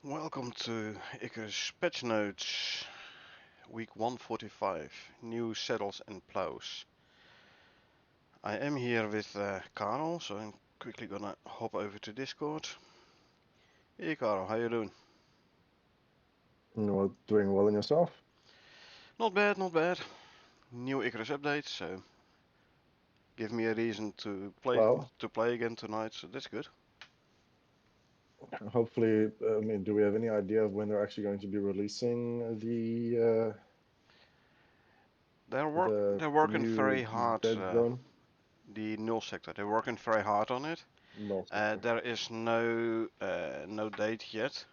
Welcome to Icarus Patchnotes, week 145, new saddles and plows. I am here with Karel, so I'm quickly gonna hop over to Discord. Hey Karel, how you doing? Doing well in yourself? Not bad, not bad. New Icarus update, so give me a reason to Well, play again tonight, so that's good. hopefully, do we have any idea of when they're actually going to be releasing They're the working very new hard, dead zone? the null sector. They're working very hard on it. No sector. There is no date yet.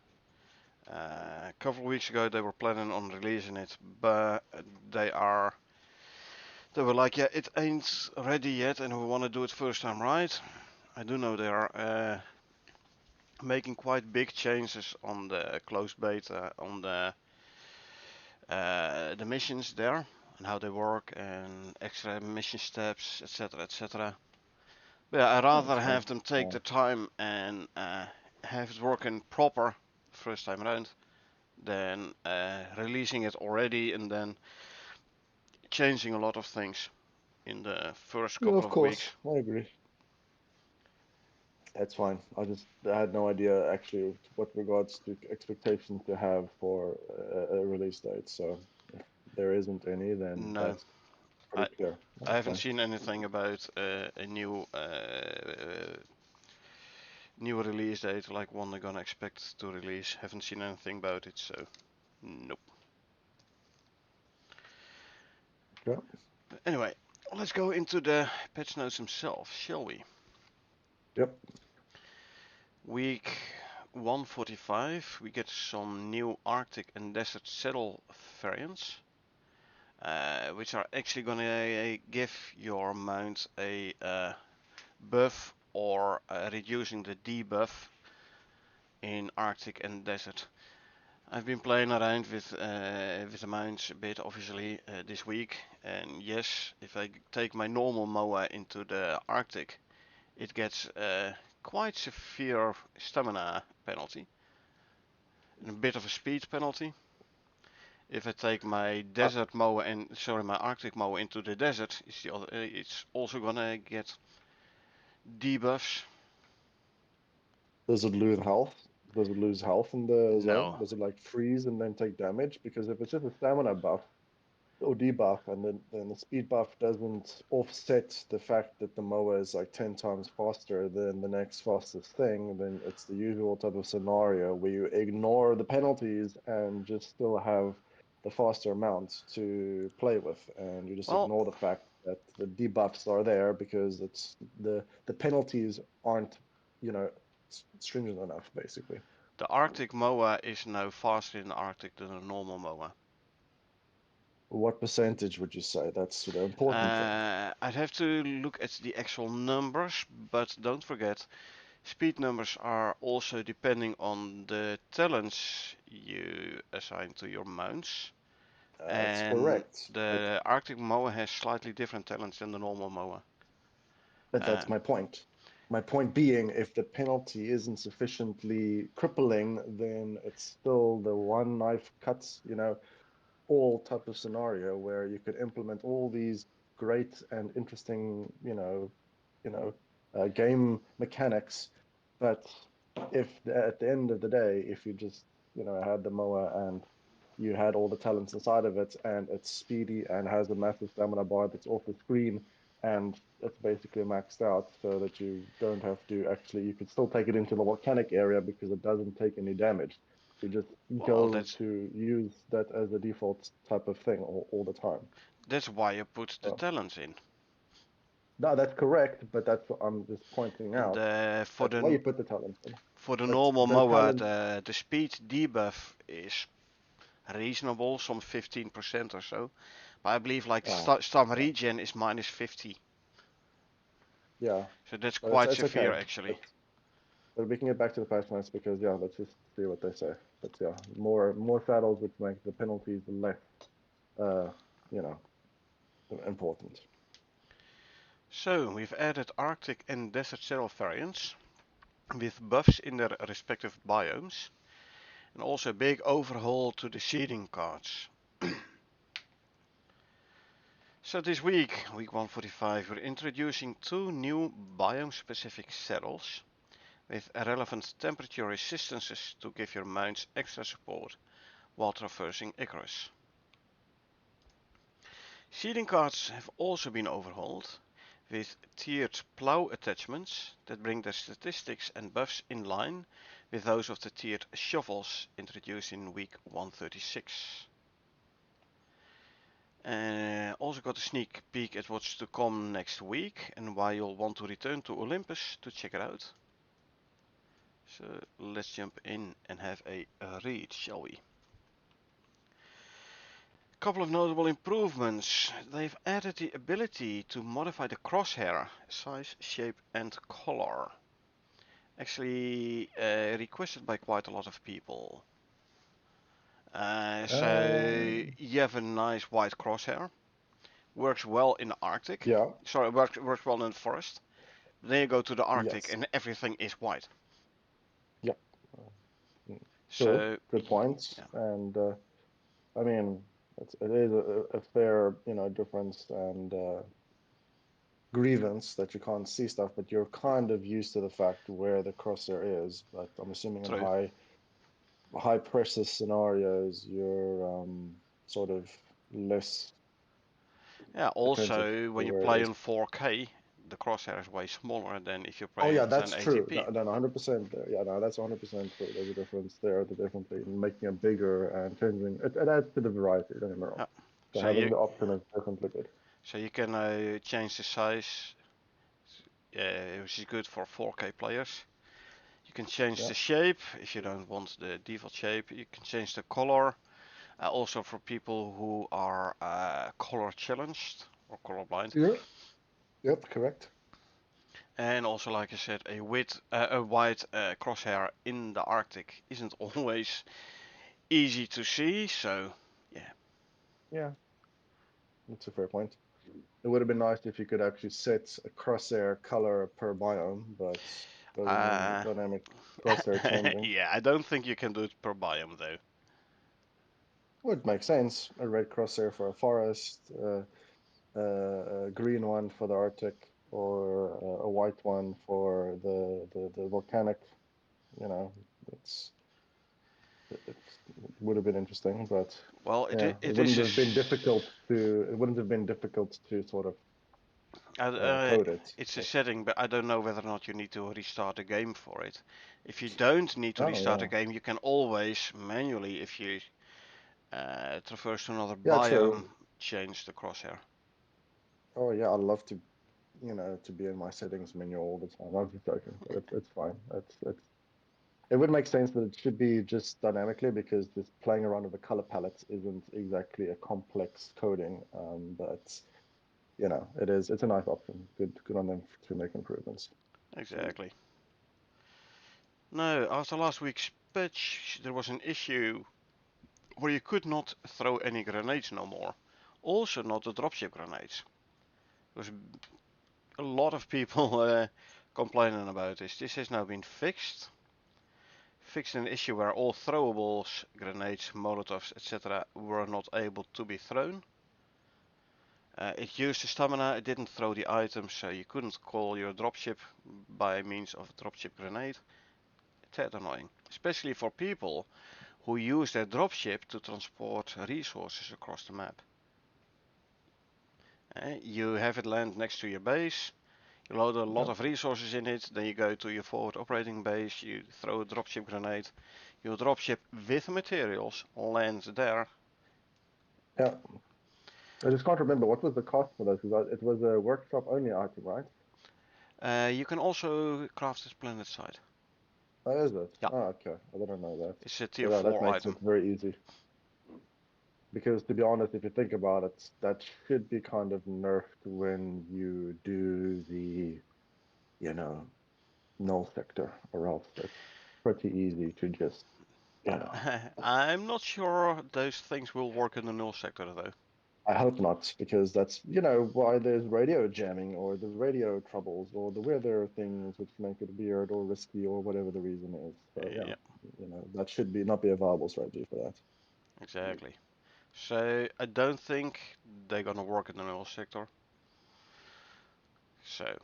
A couple of weeks ago they were planning on releasing it, but they were like, yeah, it ain't ready yet, and we want to do it first time right. I do know they are making quite big changes on the closed beta, on the missions there, and how they work, and extra mission steps, etc., etc. But yeah, I'd Oh, rather that's have fine. them take the time and have it working proper first time around than releasing it already and then changing a lot of things in the first Yeah, couple of of weeks. course. I agree. That's fine. I had no idea actually what regards to expectations to have for a release date. So if there isn't any, then No, that's I pretty clear. I That's haven't fine. seen anything about a new release date like one they're gonna expect to release. Haven't seen anything about it, so nope. Okay. But anyway, let's go into the patch notes themselves, shall we? Yep. Week 145, we get some new Arctic and Desert Saddle variants. Which are actually gonna give your mount a buff or reducing the debuff in Arctic and Desert. I've been playing around with the mounts a bit, obviously, this week, and yes, if I take my normal Moa into the Arctic, it gets quite severe stamina penalty and a bit of a speed penalty. If I take my desert mower and sorry my Arctic mower into the desert, it's also gonna get debuffs. Does it lose health? Does it lose health in the zone? No. Does it like freeze and then take damage? Because if it's just a stamina buff or debuff, and then the speed buff doesn't offset the fact that the mower is like 10 times faster than the next fastest thing, then it's the usual type of scenario where you ignore the penalties and just still have the faster amount to play with, and you just Well, ignore the fact that the debuffs are there because it's the penalties aren't, you know, stringent enough, basically. the Arctic mower is now faster in the Arctic than a normal mower. What percentage would you say? That's the important thing. I'd have to look at the actual numbers, but don't forget, speed numbers are also depending on the talents you assign to your mounts. That's And correct, the Arctic mower has slightly different talents than the normal mower. but Uh, that's my point. My point being, if the penalty isn't sufficiently crippling, then it's still the one knife cuts, all type of scenario where you could implement all these great and interesting, game mechanics. But if at the end of the day, if you just, had the mower and you had all the talents inside of it, and it's speedy and has a massive stamina bar that's off the screen, and it's basically maxed out so that you don't have to actually, you could still take it into the volcanic area because it doesn't take any damage. You just well, go to use that as a default type of thing all the time. that's why you put the So, talents in. no, that's correct, but that's what I'm just pointing And out. That's why you put the talents in. for the But normal the mower, talent, the speed debuff is reasonable, some 15% or so. But I believe like uh, Storm yeah, Regen is minus 50, yeah, so that's but it's quite it's severe okay. actually. But we can get back to the Patchnotes because yeah, let's just see what they say. But yeah, more saddles which make the penalties less, uh, you know, important. So we've added Arctic and Desert Saddle variants with buffs in their respective biomes. And also a big overhaul to the seeding cards. So this week 145, we're introducing 2 new biome-specific saddles with relevant temperature resistances to give your mounts extra support while traversing Icarus. Seeding cards have also been overhauled with tiered plow attachments that bring the statistics and buffs in line with those of the tiered shovels introduced in week 136. Also got a sneak peek at what's to come next week and why you'll want to return to Olympus to check it out. So let's jump in and have a read, shall we? Couple of notable improvements. They've added the ability to modify the crosshair size, shape and color. Actually requested by quite a lot of people. So you have a nice white crosshair. Works well in the Arctic. Yeah. Sorry, works well in the forest. Then you go to the Arctic Yes. and everything is white. Yep. True. So Good points. yeah, And I mean, it is a fair, difference and grievance that you can't see stuff, but you're kind of used to the fact where the crosshair is. But I'm assuming in true. high pressure scenarios, you're sort of less Yeah, attentive also to when you where it play is. in 4K, the crosshair is way smaller than if you Oh play yeah, in that's true. 1080p. No, 100% there. Yeah, no, that's 100% true. There's a difference there. The definitely making it bigger and changing it adds to the variety. Don't get me wrong. Yeah. So So having you the option is definitely good. so you can change the size, which is good for 4K players. You can change Yeah. the shape if you don't want the default shape. You can change the color. Also for people who are color challenged or color blind. Yeah. Yep. Correct. And also, like I said, a white crosshair in the Arctic isn't always easy to see. So yeah, Yeah, that's a fair point. It would have been nice if you could actually set a crosshair color per biome, but doesn't mean uh, dynamic crosshair changing. yeah, I don't think you can do it per biome though. Would make sense. A red crosshair for a forest, a green one for the Arctic, or a white one for the volcanic. You know, it's it would have been interesting, but Well, yeah, it is it wouldn't have been difficult to sort of uh, code it. it's a But setting, but I don't know whether or not you need to restart the game for it. If you don't need to oh restart the yeah, game, you can always manually, if you traverse to another yeah, biome, true. change the crosshair. Oh yeah, I'd love to, to be in my settings menu all the time. I'm just joking, but it's fine. It would make sense that it should be just dynamically because this playing around with the color palettes isn't exactly a complex coding. But it is. It's a nice option. Good on them to make improvements. Exactly. No, after last week's patch, there was an issue where you could not throw any grenades no more. Also, not the dropship grenades. There was a lot of people complaining about this. This has now been fixed. Fixed an issue where all throwables, grenades, molotovs, etc. were not able to be thrown. It used the stamina, it didn't throw the items, so you couldn't call your dropship by means of a dropship grenade. That annoying. Especially for people who use their dropship to transport resources across the map. You have it land next to your base, you load a lot Yep. of resources in it, then you go to your forward operating base, you throw a dropship grenade, your dropship with materials lands there. Yeah. I just can't remember what was the cost for those because it was a workshop only item, right? You can also craft this planet side. Oh, is it? Yeah, Oh, okay. I didn't know that. it's a tier So yeah, that 4 makes it item. very easy. Because to be honest, if you think about it, that should be kind of nerfed when you do the, you know, null sector, or else it's pretty easy to just. I'm not sure those things will work in the null sector though. I hope not, because that's, you know, why there's radio jamming or the radio troubles or the weather things which make it weird or risky or whatever the reason is. So yeah, Yeah, you know, that should be not be a viable strategy for that. exactly. So I don't think they're gonna work in the oil sector. So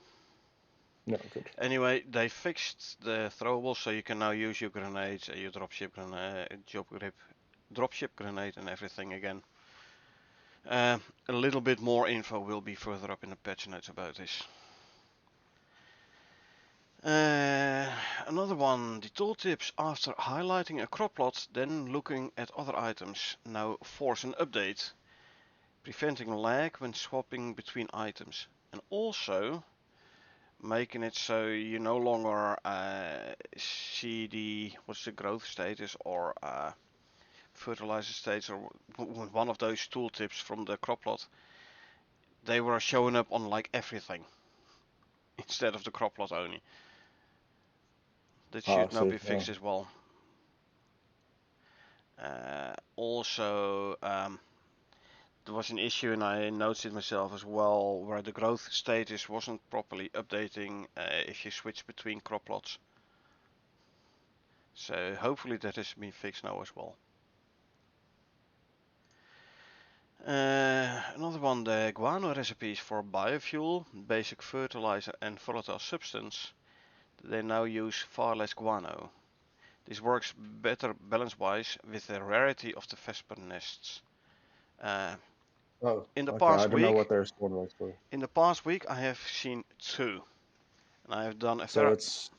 No, good. anyway, they fixed the throwable, so you can now use your grenades, your dropship grenade, dropship grenade, and everything again. A little bit more info will be further up in the patch notes about this. Another one, the tooltips after highlighting a crop plot, then looking at other items, now force an update, preventing lag when swapping between items, and also making it so you no longer see what's the growth status or fertilizer status or one of those tooltips from the crop plot. They were showing up on like everything instead of the crop plot only. That Ah, I should now see. be Yeah. fixed as well. Also, there was an issue, and I noticed it myself as well, where the growth status wasn't properly updating if you switch between crop plots. So hopefully that has been fixed now as well. Another one, the guano recipes for biofuel, basic fertilizer and volatile substance. They now use far less guano. This works better balance-wise with the rarity of the vesper nests. Uh, Oh, in the okay. I past don't know what week, their spawn was for. I have seen two, and So it's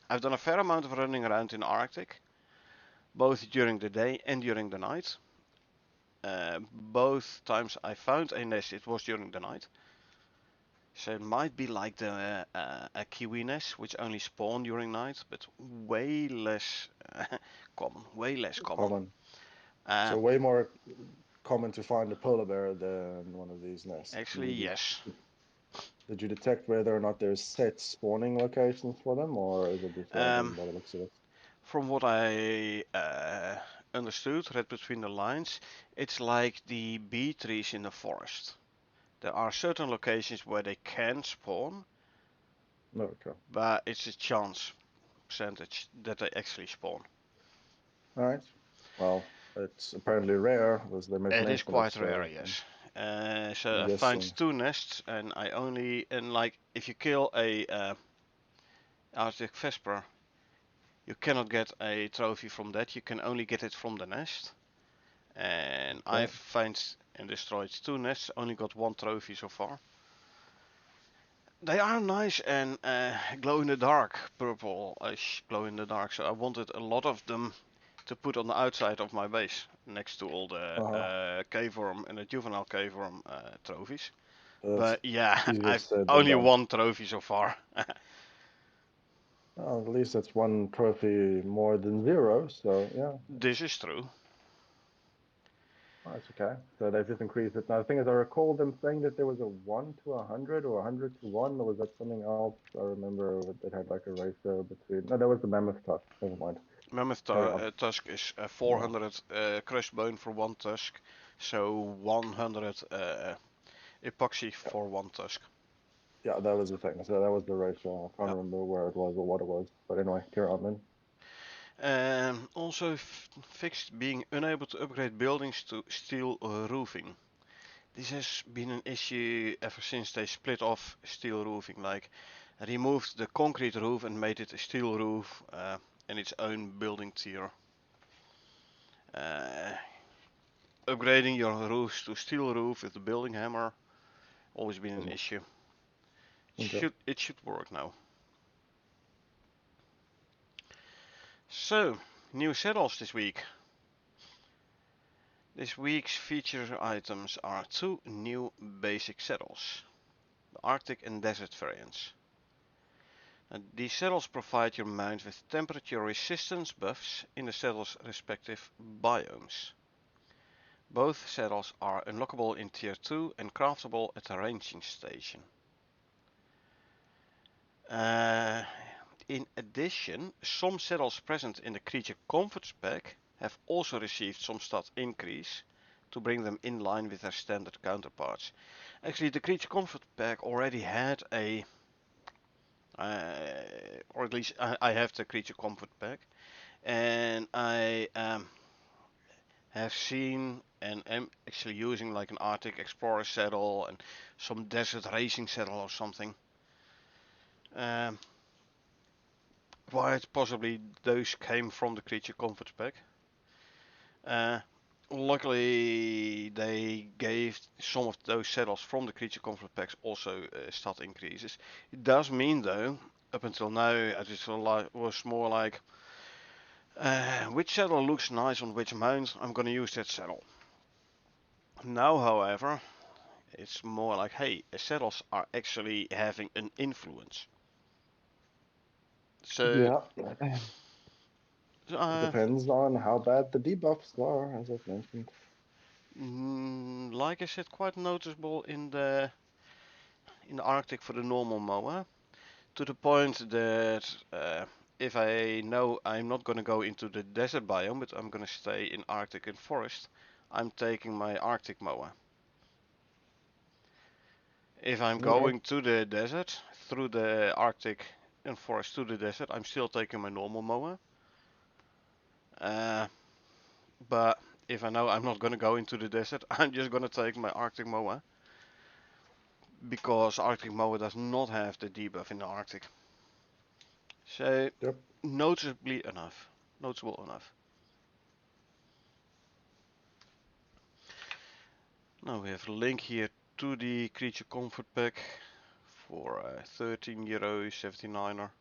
I've done a fair amount of running around in Arctic, both during the day and during the night. Both times I found a nest, it was during the night. So it might be like the a kiwi nest, which only spawn during night, but way less common. Way less common. common. Uh, So way more common to find a polar bear than one of these nests. actually, yes. Did you detect whether or not there's set spawning locations for them, or is it just Um, random by the looks of it? from what I understood, read between the lines, it's like the bee trees in the forest. There are certain locations where they can spawn, No, okay. but it's a chance percentage that they actually spawn. All right. Well, it's apparently rare, was they It is mentioned it, quite rare, so yes. So I'm I found guessing. two nests, and like if you kill a Arctic Vesper, you cannot get a trophy from that. You can only get it from the nest. And I've Okay. found and destroyed two nests, only got one trophy so far. They are nice and glow in the dark, purple-ish glow in the dark. So I wanted a lot of them to put on the outside of my base, next to all the Uh, cave worm and the juvenile cave worm trophies. that's But yeah, easier I've said than only done. one trophy so far. Well, at least that's one trophy more than zero, so yeah, This is true. that's okay. So they've just increased it. Now, the thing is, I recall them saying that there was a 1 to 100 or 100 to 1, or was that something else? I remember it had like a ratio between. No, that was the mammoth tusk. Never mind. Mammoth Carry on. tusk is Yeah. 400 crushed bone for one tusk, so 100 epoxy Yeah. for one tusk. Yeah, that was the thing. So that was the ratio. I can't Yeah. remember where it was or what it was. But anyway, carry on then. Also fixed being unable to upgrade buildings to steel roofing. This has been an issue ever since they split off steel roofing, like removed the concrete roof and made it a steel roof and its own building tier. Uh, Upgrading your roofs to steel roof with the building hammer, always been an issue. Okay. It should work now. So, new saddles this week. This week's feature items are two new basic saddles, the Arctic and Desert variants. And these saddles provide your mount with temperature resistance buffs in the saddle's respective biomes. Both saddles are unlockable in Tier 2 and craftable at the ranging station. Uh, in addition, some saddles present in the creature comforts pack have also received some stat increase to bring them in line with their standard counterparts. Actually, the Creature Comfort pack already had a, or at least I have the Creature Comfort pack, and I have seen and am actually using like an Arctic Explorer saddle and some Desert Racing saddle or something. Quite possibly those came from the Creature Comfort pack. Uh, Luckily, they gave some of those saddles from the Creature Comfort packs also stat increases. It does mean though, up until now, it was more like which saddle looks nice on which mount, I'm gonna use that saddle. Now, however, it's more like, hey, saddles are actually having an influence. So, Yeah, it uh, depends on how bad the debuffs are, as I've mentioned. like I said, quite noticeable in the Arctic for the normal mower, to the point that if I know I'm not gonna go into the desert biome, but I'm gonna stay in Arctic and forest, I'm taking my Arctic mower. If I'm Okay. going to the desert, through the Arctic and forest to the desert, I'm still taking my normal mower. Uh, but if I know I'm not gonna go into the desert, I'm just gonna take my Arctic mower. Because Arctic mower does not have the debuff in the Arctic. So, Yep. noticeably enough. Noticeable enough. Now we have a link here to the Creature Comfort pack for €13, 79er.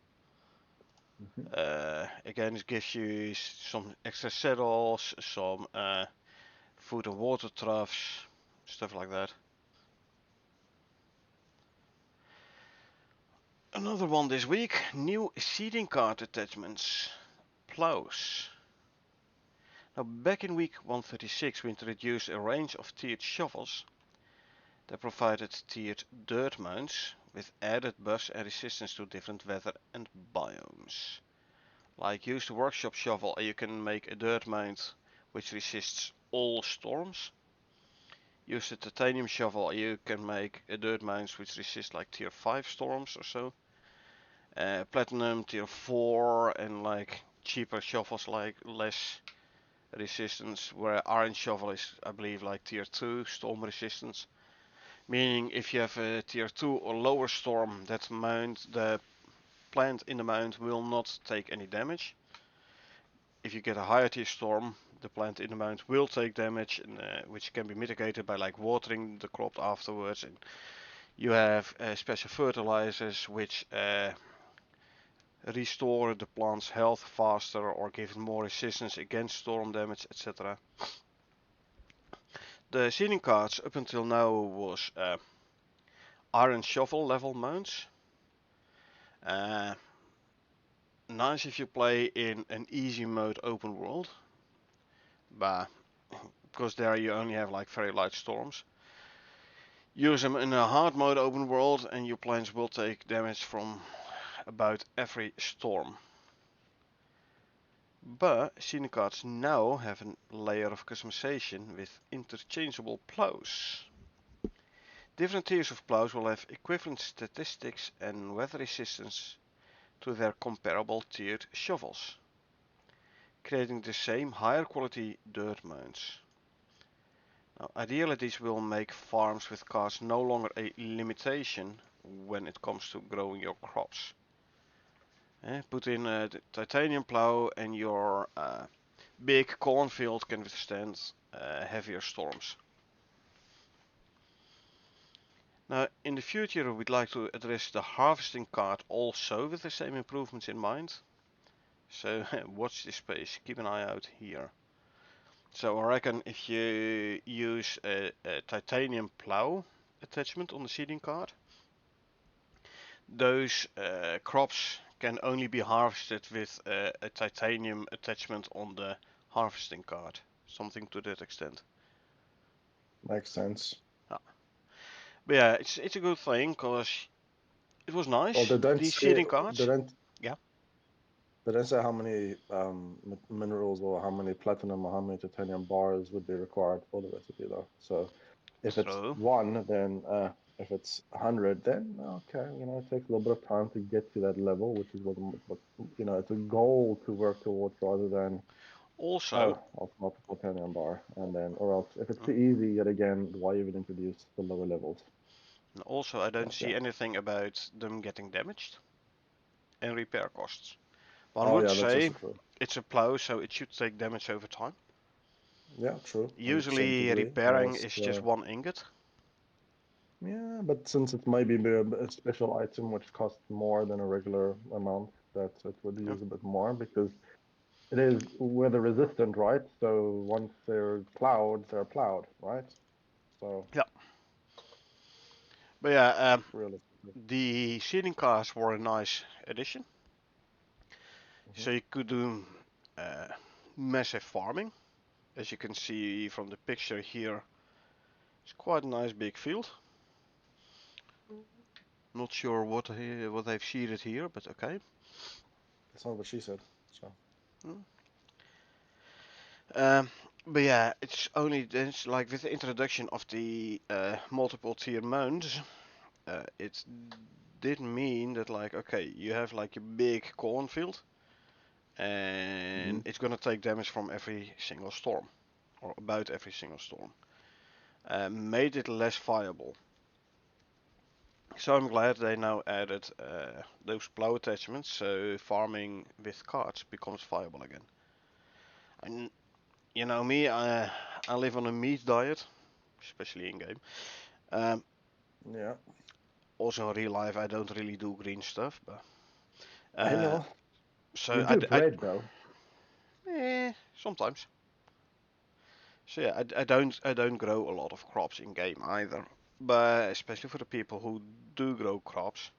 Again, it gives you some extra saddles, some food and water troughs, stuff like that. Another one this week, new seeding card attachments, Plows. Now back in week 136 we introduced a range of tiered shovels that provided tiered dirt mounts with added buffs and resistance to different weather and biomes. Like use the workshop shovel and you can make a dirt mount which resists all storms. Use the titanium shovel and you can make a dirt mount which resists like tier 5 storms or so. Platinum tier 4 and like cheaper shovels like less resistance, where iron shovel is I believe like tier 2 storm resistance. Meaning if you have a tier 2 or lower storm, that mount, the plant in the mount will not take any damage. If you get a higher tier storm, the plant in the mount will take damage, and, which can be mitigated by like watering the crop afterwards. And you have special fertilizers which restore the plant's health faster or give it more resistance against storm damage, etc. The seeding cards up until now was iron shovel level mounts. Uh, Nice if you play in an easy mode open world, but because there you only have like very light storms. Use them in a hard mode open world and your planes will take damage from about every storm. But scenic cards now have a layer of customization with interchangeable plows. Different tiers of plows will have equivalent statistics and weather resistance to their comparable tiered shovels, creating the same higher quality dirt mounts. Now, ideally these will make farms with cards no longer a limitation when it comes to growing your crops. Put in a titanium plow and your big cornfield can withstand heavier storms. Now, in the future we'd like to address the harvesting card also with the same improvements in mind. So watch this space, keep an eye out here. So I reckon if you use a titanium plow attachment on the seeding card, those crops can only be harvested with a titanium attachment on the harvesting card. Something to that extent. Makes sense. Yeah. But yeah, it's a good thing because it was Well, nice. they don't These say seeding they cards. don't Yeah. They don't say how many minerals or how many platinum or how many titanium bars would be required for the recipe, though. So if it's True. one, then if it's 100, then okay, it takes a little bit of time to get to that level, which is what it's a goal to work towards rather than Also, oh, I'll smelt a titanium bar, and then or else if it's mm, too easy, yet again, why even introduce the lower levels? also I don't But see yeah, anything about them getting damaged and repair costs. One oh would yeah, that's say also true. it's a plow, so it should take damage over time. Yeah, true, 100% Usually agree. repairing Whilst is just one ingot. yeah, but since it might be a special item which costs more than a regular amount, that it would Yeah. use a bit more because it is weather resistant, right? So once they're plowed, right? So Yeah. But yeah, realistically. the seeding cars were a nice addition. Hmm. So you could do uh, massive farming. As you can see from the picture here, it's quite a nice big field. Not sure what they've seeded here, but okay. That's not what she said. So Hmm. Um, but yeah, it's like with the introduction of the multiple tier mounds, it did mean that like okay, you have like a big cornfield, and mhm. it's gonna take damage from every single storm, or about every single storm. Made it less viable. So I'm glad they now added those plow attachments, so farming with carts becomes viable again. And you know me, I live on a meat diet, especially in game. Um, Yeah, Also in real life, I don't really do green stuff, but I uh, know. so You do bread though. sometimes. So yeah, I don't grow a lot of crops in game either, but especially for the people who do grow crops,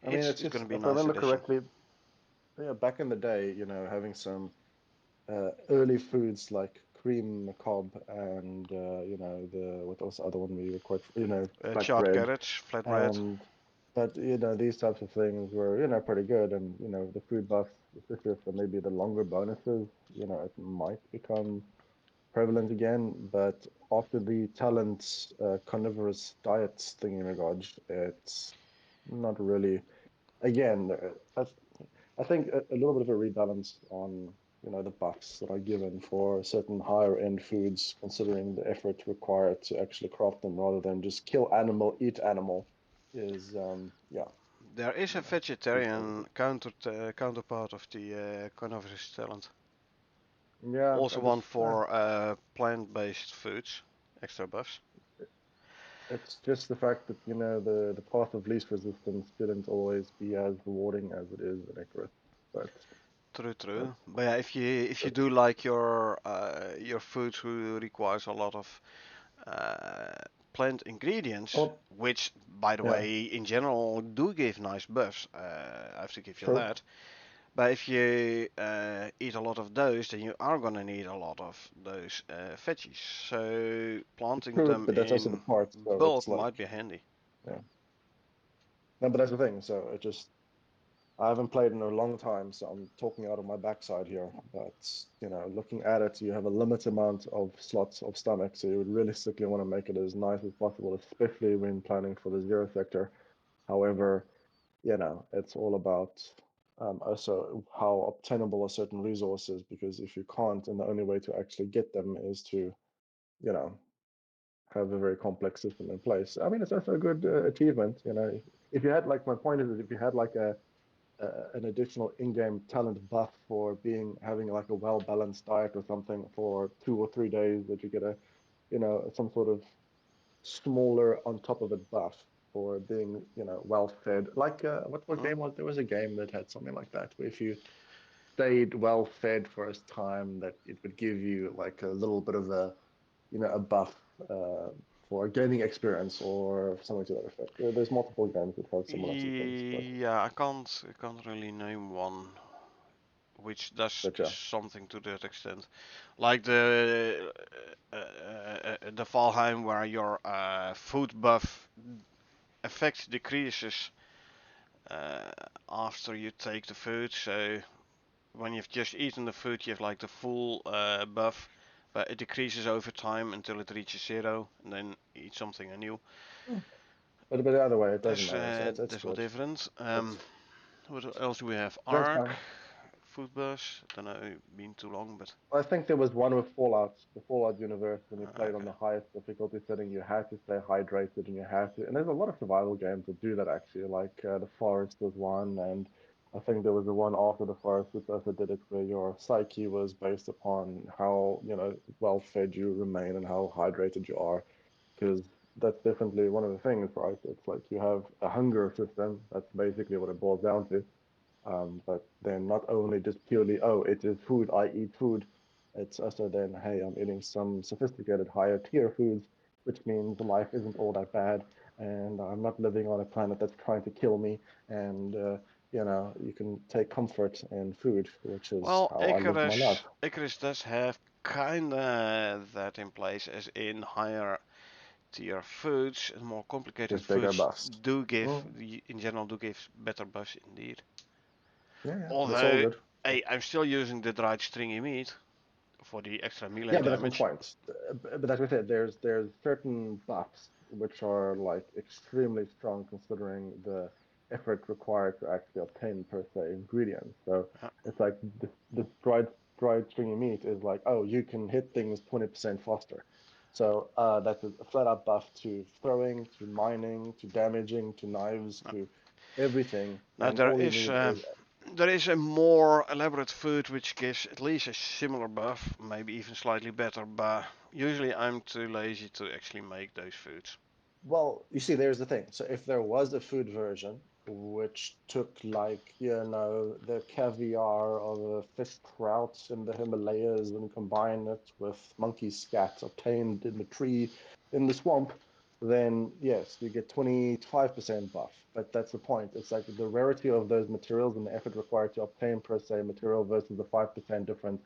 I mean, it's gonna be a if I nice remember addition. correctly, yeah, back in the day, having some early foods like cream cob and the what was the other one we were quite Charred flatbread carrots, flatbread. and but these types of things were pretty good and the food buffs, especially for maybe the longer bonuses, it might become prevalent again, but after the talent carnivorous diets thingy it's not really again I think a little bit of a rebalance on the buffs that are given for certain higher end foods, considering the effort required to actually craft them rather than just kill animal, eat animal, is yeah, There is a is positive. vegetarian counterpart of the carnivorous talent. Yeah, I Also one just for plant-based foods, extra buffs. it's just the fact that the path of least resistance shouldn't always be as rewarding as it is in Icarus, but True, true. that's But yeah, if you do like your food who requires a lot of uh, plant ingredients, oh which by the yeah, way in general do give nice buffs, I have to give you true. that. But if you eat a lot of those, then you are gonna need a lot of those veggies. So planting True, them but that's also the in part. So it's bulk like might be handy. yeah, no, but that's the thing. So it just I haven't played in a long time, so I'm talking out of my backside here. But looking at it, you have a limited amount of slots of stomach, so you would realistically want to make it as nice as possible, especially when planning for the zero sector. However, it's all about also how obtainable are certain resources, because if you can't, and the only way to actually get them is to, you know, have a very complex system in place. I mean, it's also a good achievement. If you had like my point is, if you had like an additional in-game talent buff for having like a well-balanced diet or something for 2 or 3 days, that you get some sort of smaller on top of it buff for being well fed. Like what Mm. game was there was a game that had something like that where if you stayed well fed for a time, that it would give you like a little bit of a buff uh, for gaining experience or something to that effect. There's multiple games that have similar systems, Yeah, I can't really name one which does but yeah, something to that extent. Like the Valheim where your food buff effect decreases uh, after you take the food. So when you've just eaten the food, you have like the full buff, but it decreases over time until it reaches zero, and then eat something anew. Mm. But either way, it doesn't matter. So it's That's all good. different. It's What else do we have? that's Arc, fine. food bus. Don't know, been too long, but I think there was one with Fallout, the Fallout universe, when you played on okay. the highest difficulty setting, you had to stay hydrated and you had to. And there's a lot of survival games that do that actually, like The Forest was one, and I think there was the one after The Forest which also did it, where your psyche was based upon how, well fed you remain and how hydrated you are, because that's definitely one of the things, right? It's like you have a hunger system. That's basically what it boils down to. But then not only just purely, oh, it is food, I eat food. It's also then, hey, I'm eating some sophisticated higher tier foods, which means life isn't all that bad, and I'm not living on a planet that's trying to kill me. And you can take comfort in food, which is Well, how I live my life. Icarus does have kinda that in place, as in higher tier foods and more complicated There's bigger foods buffs. do give, Mm, in general, do give better buffs indeed. yeah, yeah, that's all Although, good. hey, I'm still using the dried stringy meat for the extra melee Yeah, but that's my damage. point. But as I said, there's certain buffs which are like extremely strong considering the effort required to actually obtain per se ingredients. So Uh, it's like the dried stringy meat is like, oh, you can hit things 20% faster. So that's a flat out buff to throwing, to mining, to damaging, to knives, uh, to everything, Now and there all you is need uh, is there is a more elaborate food which gives at least a similar buff, maybe even slightly better, but usually I'm too lazy to actually make those foods. Well, you see, there's the thing. So if there was a food version which took like, the caviar of a fish trout in the Himalayas and combine it with monkey scat obtained in the tree in the swamp, then yes, you get 25% buff. But that's the point. It's like the rarity of those materials and the effort required to obtain per se material versus the 5% difference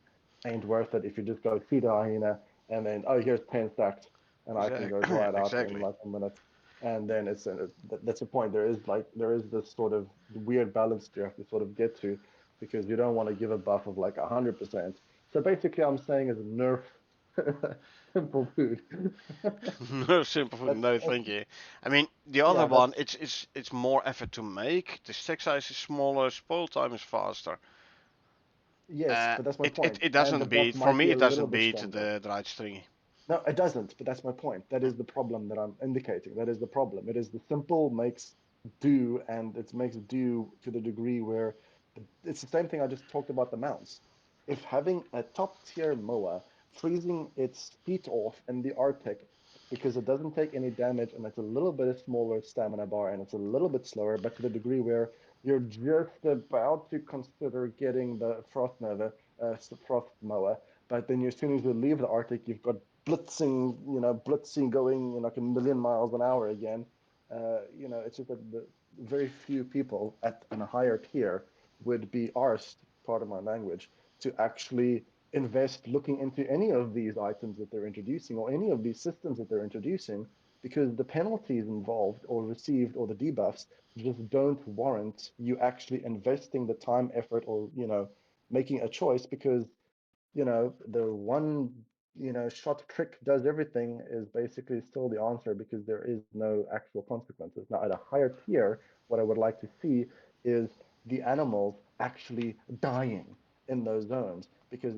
ain't worth it if you just go feed a hyena and then, oh, here's 10 stacks and I can go dry it out in Exactly. like a minute. And then that's the point. There is this sort of weird balance you have to sort of get to because you don't want to give a buff of like 100%. So basically, I'm saying is nerf simple food. No simple food, That's no thank you. I mean, the other yeah, one, that's it's more effort to make. The stack size is smaller, spoil time is faster. yes, but that's my It point. And the doesn't buff beat, for might me, be a it little doesn't bit beat stronger. the dried stringy. No, it doesn't, but that's my point. That is the problem that I'm indicating. That is the problem. It is the simple makes do, and it makes do to the degree where it's the same thing I just talked about the mounts. If having a top tier mower freezing its feet off in the Arctic because it doesn't take any damage and it's a little bit smaller stamina bar and it's a little bit slower, but to the degree where you're just about to consider getting the frost mower, frost mower, but then as soon as you leave the Arctic, you've got blitzing going like a million miles an hour again. It's just that the very few people at a higher tier would be arsed, part of my language, to actually invest looking into any of these items that they're introducing or any of these systems that they're introducing because the penalties involved or received or the debuffs just don't warrant you actually investing the time, effort, or making a choice because the one, shot trick does everything is basically still the answer because there is no actual consequences. Now, at a higher tier, what I would like to see is the animals actually dying in those zones. Because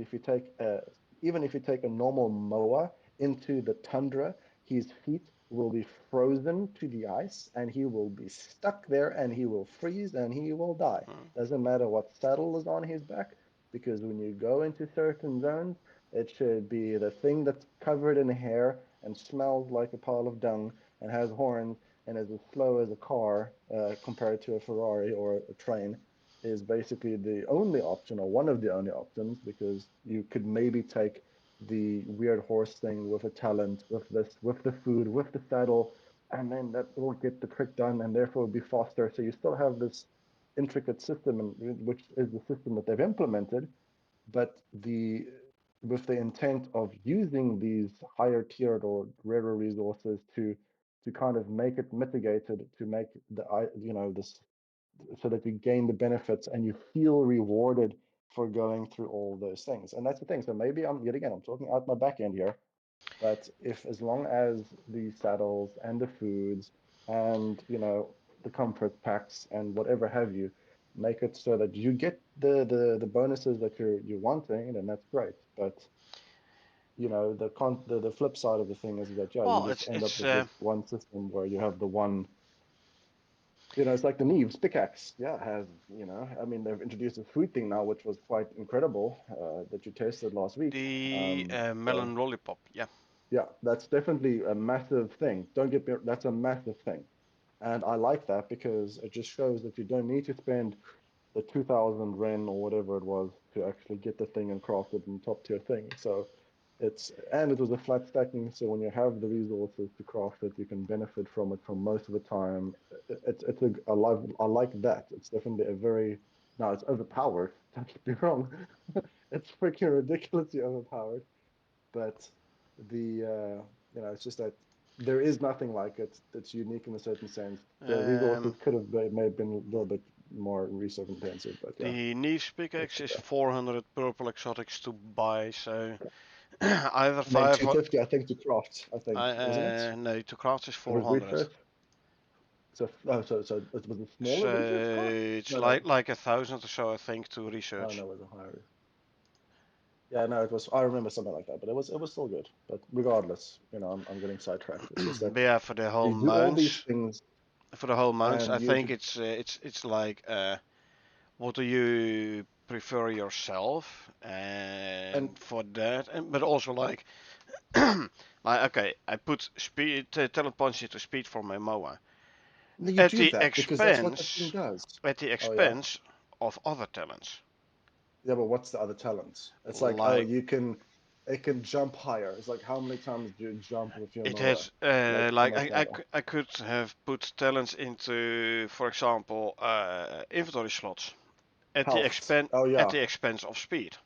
even if you take a normal moa into the tundra, his feet will be frozen to the ice and he will be stuck there and he will freeze and he will die. Hmm. Doesn't matter what saddle is on his back because when you go into certain zones, it should be the thing that's covered in hair and smells like a pile of dung and has horns and is as slow as a car compared to a Ferrari or a train is basically the only option or one of the only options because you could maybe take the weird horse thing with a talent, with this, with the food, with the saddle, and then that will get the trick done and therefore be faster. So you still have this intricate system, which is the system that they've implemented, but the with the intent of using these higher tiered or rarer resources to kind of make it mitigated to make the this so that you gain the benefits and you feel rewarded for going through all those things. And that's the thing. So maybe I'm yet again I'm talking out my back end here, but if as long as the saddles and the foods and the comfort packs and whatever have you make it so that you get the bonuses that you're wanting, then that's great. But the flip side of the thing is that yeah, you Well, just end up it's with this one system where you have the one. It's like the Neves pickaxe. Yeah, has, I mean, they've introduced a food thing now, which was quite incredible, that you tasted last week. the So, melon lollipop. Yeah. yeah, that's definitely a massive thing. Don't get me, that's a massive thing. And I like that because it just shows that you don't need to spend the 2000 Ren or whatever it was to actually get the thing and craft it in top tier thing. So it was a flat stacking. So when you have the resources to craft it, you can benefit from it from most of the time. I like that. It's definitely a very, now it's overpowered. Don't get me wrong. It's freaking ridiculously overpowered. But it's just that there is nothing like it that's unique in a certain sense. The resources Um, could have may have been a little bit more resource intensive, but yeah, the niche it's pickaxe is okay. 400 purple exotics to buy, so either And then five or 250, I think, to craft. I think, wasn't it? no, to craft is It was 400. research. So so it was a smaller So research cost. it's No, no, like 1,000 or so, I think, to oh research. no, it was a higher. Yeah, no, it was. I remember something like that, but it was still good. But regardless, I'm getting sidetracked. It's just that But yeah, for the whole you do all these mounts, things I and you think introduce. it's like what do you prefer yourself, And and for that, and but also like like okay, I put speed talent points into speed for my moa you at do the that because that's what the thing expense does. at the Oh yeah, expense of other talents. yeah, but what's the other talents? It's like, oh, Like it can jump higher. It's like, how many times do you jump with your it mower? has Like like almost never. I could have put talents into, for example, inventory slots Health. Oh at yeah, the expense of speed.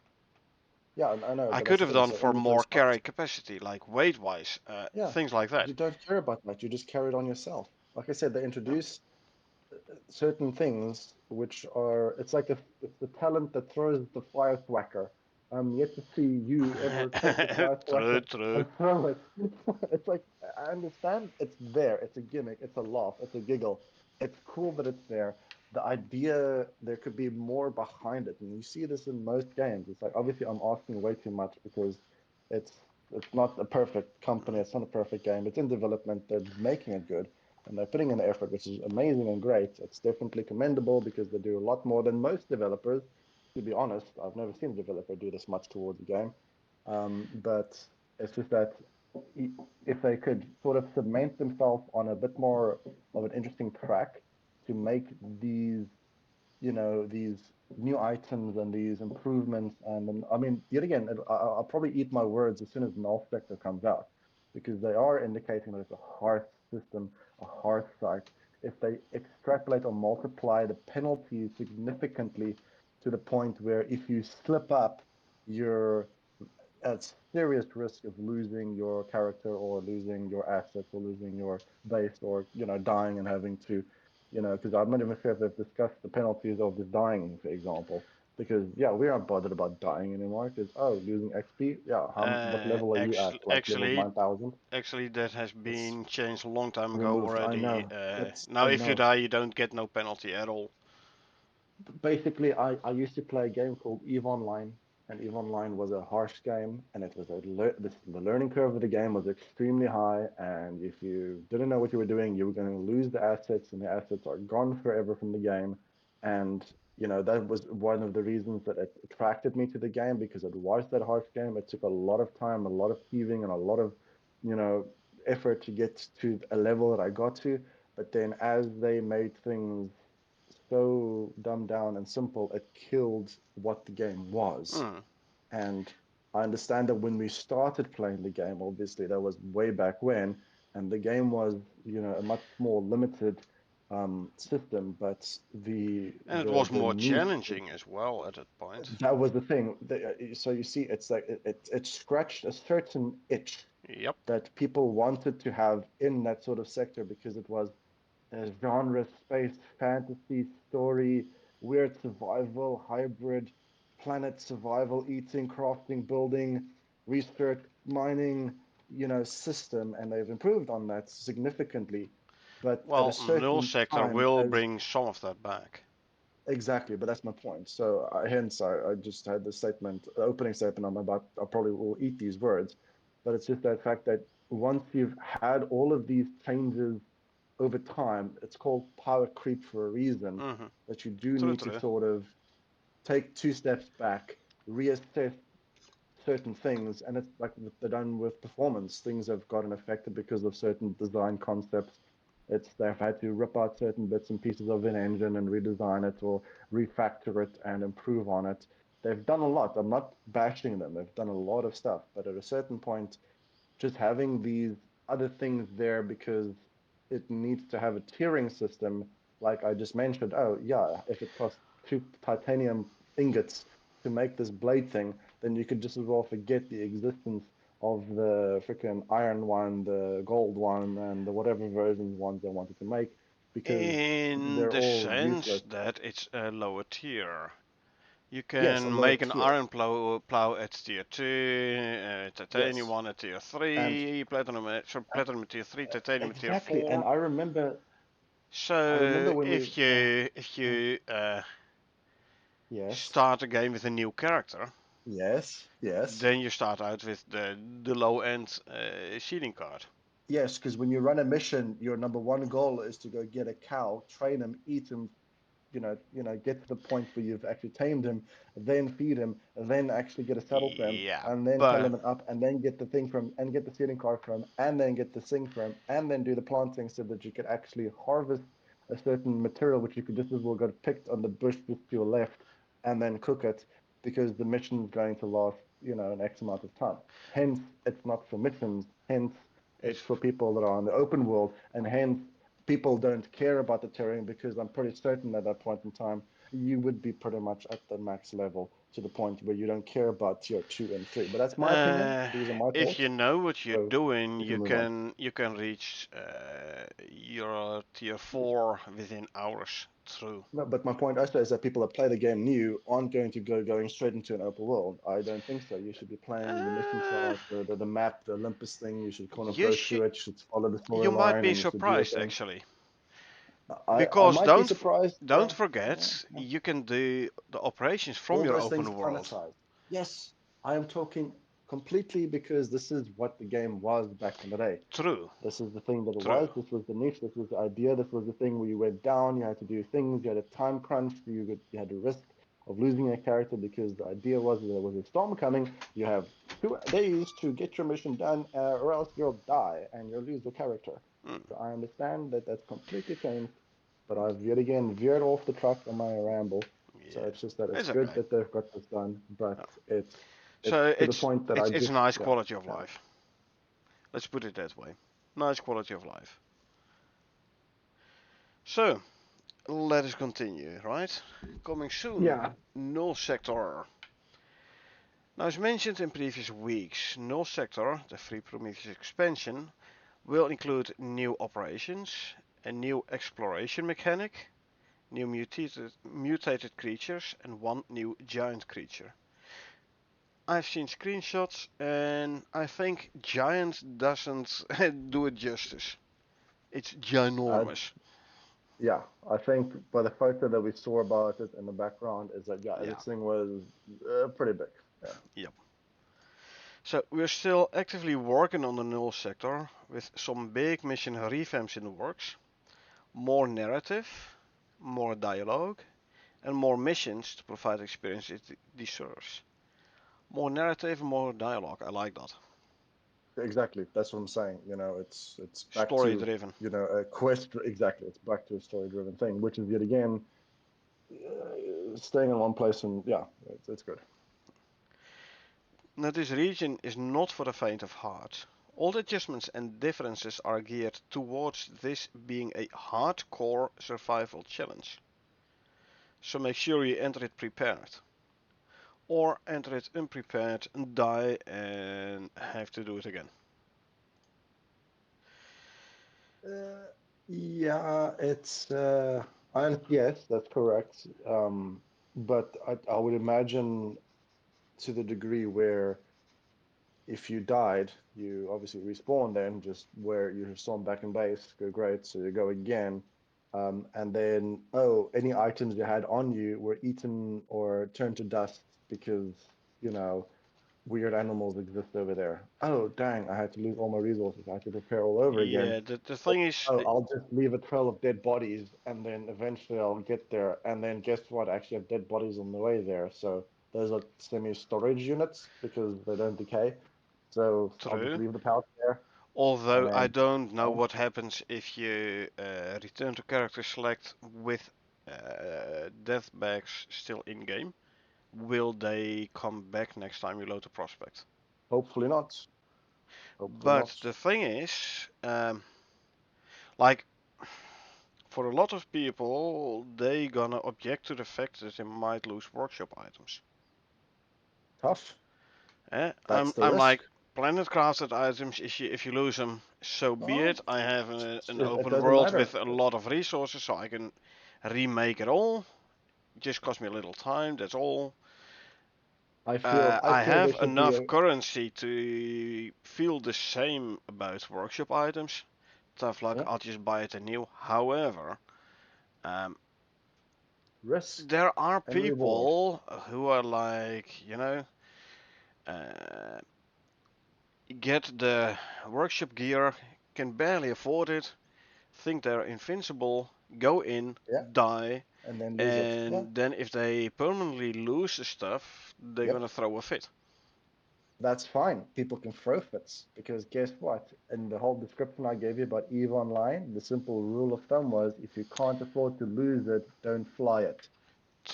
yeah, I know, I but could that's the have thing. done So for inventory more slots. carry capacity, like weight wise, Yeah, things like that. you don't care about that. You just carry it on yourself. Like I said, they Yeah. introduce certain things which are it's the talent that throws the fire thwacker. I'm yet to see you ever take the fire True, thwacker true. and throw it. It's like, I understand it's there, it's a gimmick, it's a laugh, it's a giggle. It's cool that it's there. The idea, there could be more behind it, and you see this in most games. It's like, obviously I'm asking way too much because it's it's not a perfect company, it's not a perfect game. It's in development, they're making it good and they're putting in the effort, which is amazing and great. It's definitely commendable because they do a lot more than most developers. To be honest, I've never seen a developer do this much towards a game. But it's just that if they could sort of cement themselves on a bit more of an interesting track to make these new items and these improvements. And I mean, yet again, I'll probably eat my words as soon as Null Spectre comes out, because they are indicating that it's a hearth system, a hearth site. If they extrapolate or multiply the penalties significantly to the point where if you slip up, you're at serious risk of losing your character or losing your assets or losing your base or dying and having to because I'm not even sure if they've discussed the penalties of this dying, for example, because yeah, we aren't bothered about dying anymore because losing XP, yeah, what level are you at, like level 9,000? Actually, that has It's been changed a long time ago removed, I already. know, that's Now, I if you know. die, you don't get no penalty at all. Basically, I used to play a game called Eve Online, and Eve Online was a harsh game, and it was the learning curve of the game was extremely high, and if you didn't know what you were doing, you were going to lose the assets, and the assets are gone forever from the game. And that was one of the reasons that it attracted me to the game because it was that harsh game. It took a lot of time, a lot of thieving, and a lot of you know effort to get to a level that I got to. But then as they made things so dumbed down and simple, it killed what the game was. Hmm. And I understand that when we started playing the game, obviously that was way back when, and the game was, a much more limited system. But the And it the was the more new challenging as well at that point. that was the thing. So you see, it's like it scratched a certain itch Yep. that people wanted to have in that sort of sector because it was genre, space, fantasy, story, weird survival, hybrid, planet survival, eating, crafting, building, research, mining, system, and they've improved on that significantly. But at a Well, null certain sector time, will as bring some of that back. exactly, but that's my point. So hence I just had the statement, opening statement. I probably will eat these words, but it's just that fact that once you've had all of these changes over time, it's called power creep for a reason. Mm-hmm. That you do True, need to true. sort of take two steps back, reassess certain things, and it's like they're done with performance. Things have gotten affected because of certain design concepts. They've had to rip out certain bits and pieces of an engine and redesign it or refactor it and improve on it. They've done a lot. I'm not bashing them. They've done a lot of stuff, but at a certain point, just having these other things there because it needs to have a tiering system, like I just mentioned. Oh, yeah, if it costs two titanium ingots to make this blade thing, then you could just as well forget the existence of the freaking iron one, the gold one, and the whatever versions ones they wanted to make because In they're the all sense useless. that it's a lower tier. You Yes, a can lower make an tier. iron plow at tier 2, titanium Yes. 1 at tier And 3, platinum at tier 3, titanium at tier exactly. And 4. I remember So when we, if you yes. start a game with a new character, Yes, yes, then you start out with the low end seeding card. yes. Because when you run a mission, your number one goal is to go get a cow, train him, eat him, get to the point where you've actually tamed him, then feed him, then actually get a saddle for him, Yeah, and then tell but him it up, and then get the thing from, and get the seeding card from, and then get the thing from, and then do the planting so that you could actually harvest a certain material which you could just as well got picked on the bush just to your left, and then cook it because the mission is going to last, an X amount of time. Hence, it's not for missions. Hence, it's it's for people that are on the open world, and hence people don't care about the terrain because I'm pretty certain at that point in time you would be pretty much at the max level to the point where you don't care about tier 2 and 3. But that's my opinion. uh, These are my if you thoughts. know what you're So doing, we can you move on. can reach your tier 4 within hours through. No, but my point also is that people that play the game new aren't going to going straight into an open world. I don't think so. You should be playing the mission Uh, chart, the map, the Olympus thing. You should kind of you go should through it. You should follow the you might storyline, be and you should do your surprised thing. actually, I because might be surprised. don't Yeah, forget yeah. you can do the operations from All your those things open are world. monetized. Yes, I am talking completely because this is what the game was back in the day. True, This is the thing that it true. was. This was the niche. This was the idea. This was the thing where you went down. You had to do things. You had a time crunch. You had the risk of losing a character because the idea was that there was a storm coming. You have 2 days to get your mission done, or else you'll die and you'll lose your character. Mm, So I understand that that's completely changed, but I've yet again veered off the track on my ramble. So yeah, it's just that it's it's good okay. that they've got this done, Yeah. but it's So to the point that I it's a just nice yeah quality of yeah. life. Let's put it that way. Nice quality of life. So let us continue, right? Coming soon, Yeah, null sector. Now, as mentioned in previous weeks, null sector, the free Prometheus expansion, will include new operations, a new exploration mechanic, new mutated creatures, and one new giant creature. I've seen screenshots and I think giant doesn't do it justice. It's uh, ginormous. yeah. I think by the photo that we saw about it in the background is that yeah, Yeah, this thing was pretty big. Yeah, yep. So we're still actively working on the null sector with some big mission revamps in the works, more narrative, more dialogue, and more missions to provide experience it deserves. More narrative, more dialogue. I like that. exactly. That's what I'm saying. It's back Story to driven. a quest. Exactly, it's back to a story-driven thing, which is yet again staying in one place and yeah, it's good. Now this region is not for the faint of heart. All the adjustments and differences are geared towards this being a hardcore survival challenge. So make sure you enter it prepared. Or enter it unprepared and die and have to do it again. Uh, Yeah, it's and yes, that's correct. But I would imagine to the degree where if you died, you obviously respawn then, just where you respawn back in base, go great, so you go again. And then, oh, any items you had on you were eaten or turned to dust because, you know, weird animals exist over there. Oh, dang, I had to lose all my resources. I had to prepare all over again. Yeah, the thing is, Oh, I'll just leave a trail of dead bodies and then eventually I'll get there. And then guess what? I actually have dead bodies on the way there. So those are semi-storage units because they don't decay. So I'll just true. leave the pouch there and Although I then don't know fine. what happens if you return to character select with death bags still in game. Will they come back next time you load the prospect? Hopefully not. Hopefully But not. the thing is, like for a lot of people, they gonna object to the fact that they might lose workshop items. Tough. That's the I'm risk. like planet crafted items. If you lose them, so be Oh, it. I have an it open doesn't world matter. with a lot of resources, so I can remake it all. Just cost me a little time. That's all. I I feel there have should be enough a currency to feel the same about workshop items. Tough luck, yeah, I'll just buy it anew. However, um, risk there are and reward. people who are like, uh, get the workshop gear, can barely afford it, think they're invincible, go in, Yeah, die, and then lose it. Yeah. and then if they permanently lose the stuff, they're Yep. gonna throw a fit. That's fine. People can throw fits because guess what? In the whole description I gave you about EVE Online, the simple rule of thumb was if you can't afford to lose it, don't fly it.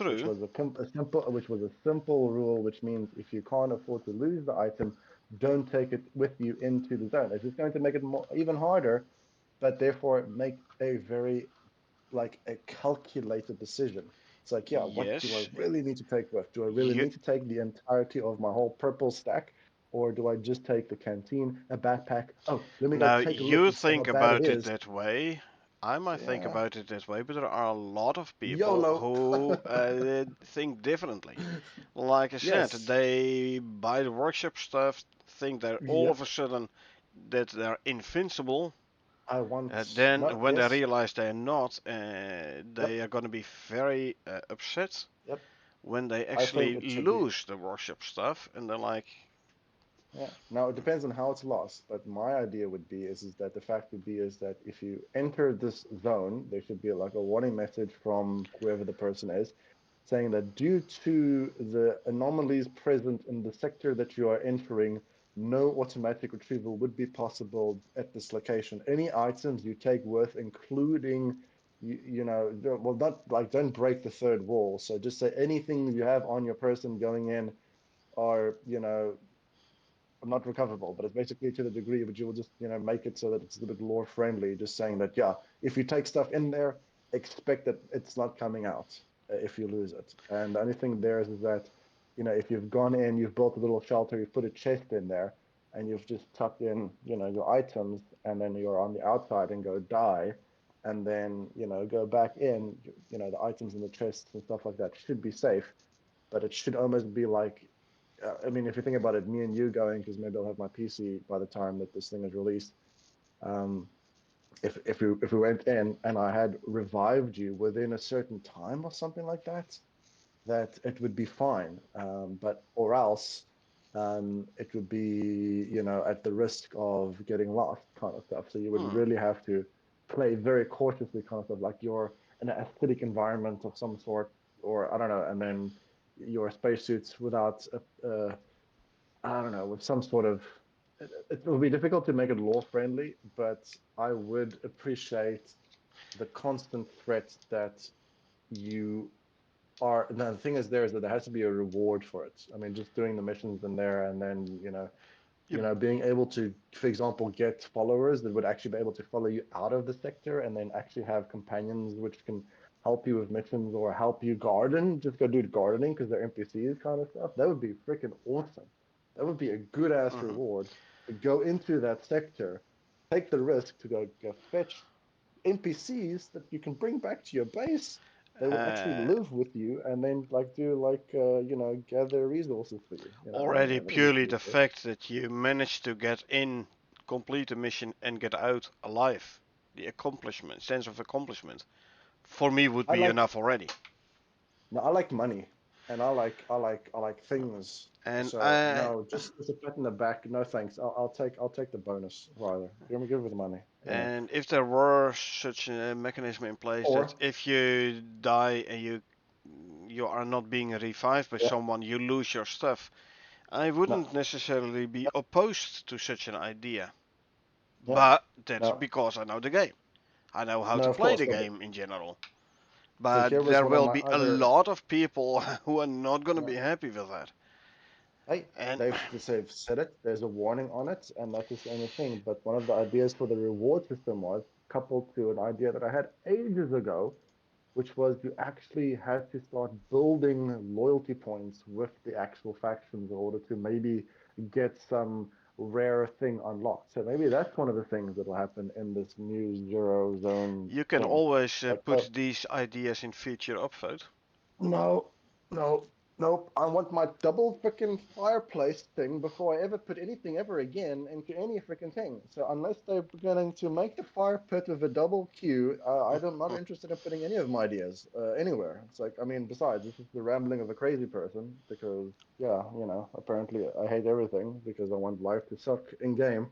Which True. was a simple rule, which means if you can't afford to lose the item, don't take it with you into the zone. It's just going to make it more, even harder, but therefore make a very like a calculated decision. It's like, yeah, what do I Yes. really need to take with? Do I really You need to take the entirety of my whole purple stack? Or do I just take the canteen, a backpack? Oh, let me go now take a look you and see how think bad it about it is. that way. I might think Yeah. about it that way, but there are a lot of people YOLO. who think differently. Like I said, Yes. they buy the workshop stuff, think they're all of Yep. a sudden that they're invincible. I want Then no, when they yes. realize they're not, Yep. they are going to be very upset Yep. when they I think actually it should be. lose the workshop stuff, and they're like, Yeah. Now it depends on how it's lost, but my idea would be is that the fact would be is that if you enter this zone, there should be like a warning message from whoever the person is saying that due to the anomalies present in the sector that you are entering, no automatic retrieval would be possible at this location. Any items you take with, including well, not like don't break the third wall. So just say anything you have on your person going in are, not recoverable, but it's basically to the degree, but you will just, make it so that it's a bit lore friendly, just saying that, yeah, if you take stuff in there, expect that it's not coming out if you lose it. And the only thing there is that, if you've gone in, you've built a little shelter, you've put a chest in there, and you've just tucked in, your items, and then you're on the outside and go die, and then, go back in, the items in the chests and stuff like that should be safe, but it should almost be like I mean, if you think about it, me and you going, because maybe I'll have my PC by the time that this thing is released. Um, if we went in and I had revived you within a certain time or something like that, that it would be fine. But or else, it would be at the risk of getting lost, kind of stuff. So you would hmm, really have to play very cautiously, kind of stuff, like you're in an acidic environment of some sort, or I don't know, and then your spacesuits without I don't know, with some sort of. It will be difficult to make it law friendly, but I would appreciate the constant threat that you are. Now, the thing is, there is that there has to be a reward for it. I mean, just doing the missions in there, and then you, being able to, for example, get followers that would actually be able to follow you out of the sector, and then actually have companions which can help you with missions or help you garden. Just go do gardening because they're NPCs, kind of stuff. That would be freaking awesome. That would be a good ass mhm. reward to go into that sector, take the risk to go fetch. NPCs that you can bring back to your base. They will actually Uh, live with you and then like do like gather resources for you. Already That'll be purely pretty the cool. fact that you managed to get in, complete the mission, and get out alive, the accomplishment, sense of accomplishment, for me would I be like enough already. no, I like money, and I like things. And So no, just a pat in the back. No thanks. I'll take the bonus rather. Give me give me the money. and if there were such a mechanism in place that Or if you die and you are not being revived by yeah, someone, you lose your stuff. I no, wouldn't necessarily be opposed to such an idea, yeah, but that's no, because I know the game. I know how no. to Of play course, the no. But game in general. so But here was there one of will my be a other. lot of people who are not going to Yeah. be happy with that. Hey, And they've said it. There's a warning on it, and that is the only thing. But one of the ideas for the reward system was coupled to an idea that I had ages ago, which was you actually had to start building loyalty points with the actual factions in order to maybe get some rare thing unlocked. So maybe that's one of the things that will happen in this new Zero Zone you can thing. always Like, oh, put these ideas in future upvote. no, no, nope. I want my double freaking fireplace thing before I ever put anything ever again into any freaking thing. So unless they're beginning to make the fire pit with a double Q, I'm not interested in putting any of my ideas anywhere. It's like, I mean, besides, this is the rambling of a crazy person because, yeah, apparently I hate everything because I want life to suck in game.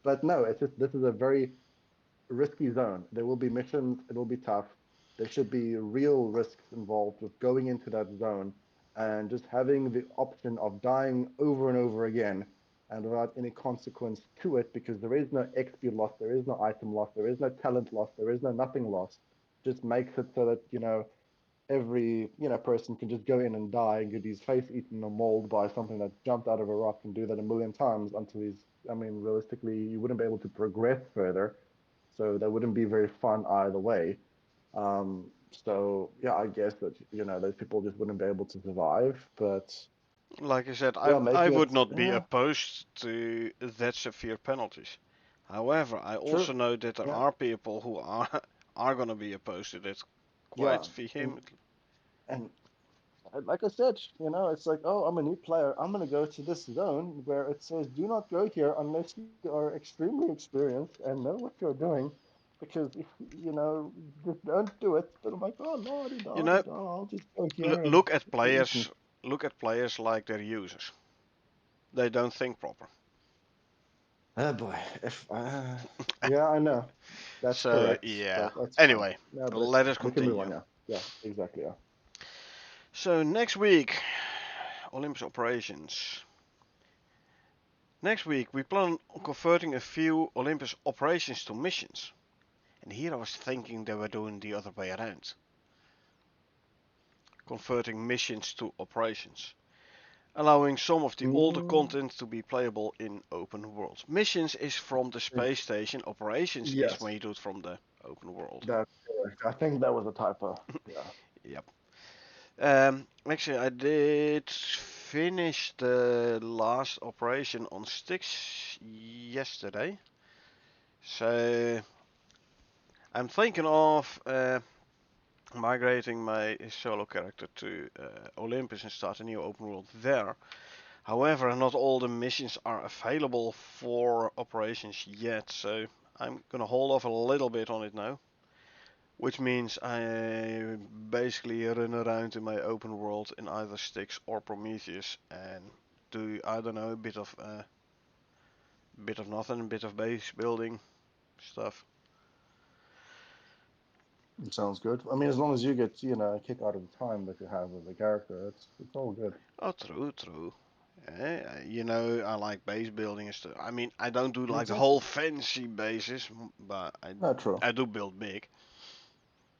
But no, it's just this is a very risky zone. There will be missions. It will be tough. There should be real risks involved with going into that zone and just having the option of dying over and over again and without any consequence to it because there is no XP loss, there is no item loss, there is no talent loss, there is no nothing loss. Just makes it so that, every person can just go in and die and get his face eaten or mauled by something that jumped out of a rock and do that a million times until he's I mean realistically you wouldn't be able to progress further, so that wouldn't be very fun either way. So yeah, I guess that those people just wouldn't be able to survive. But Like I said, yeah, I making would it not be yeah, opposed to that severe penalties. However, I true. also know that there Yeah, are people who are are going to be opposed to that quite yeah, and vehemently. and like I said, it's like, oh, I'm a new player. I'm gonna go to this zone where it says do not go here unless you are extremely experienced and know what you're doing, because if just don't do it. But I'm like, oh lordy, You lordy, know, I'll just go here and look at get eaten. players. Look at players like their users. They don't think proper. Oh boy, if yeah, I know. That's So correct, yeah. but that's fine. Anyway, No, but that's let fine. us We can move continue. on now. Yeah, exactly. Yeah. So next week, Olympus operations. Next week we plan on converting a few Olympus operations to missions. And here I was thinking they were doing the other way around, converting missions to operations, allowing some of the older Mm, content to be playable in open world. Missions is from the space station, operations is when yes, you do it from the open world. that's correct. I think that was a typo. Yeah. Yep. Actually, I did finish the last operation on Styx yesterday, so I'm thinking of migrating my solo character to Olympus and start a new open world there. However, not all the missions are available for operations yet, so I'm gonna hold off a little bit on it now. Which means I basically run around in my open world in either Styx or Prometheus and do, I don't know, a bit of nothing, a bit of base building stuff. Sounds good. I mean, as long as you get, a kick out of the time that you have with the character, it's all good. Oh, true, true. I like base building and stuff. I mean, I don't do like the whole Exactly. fancy bases, but No, true. I do build big.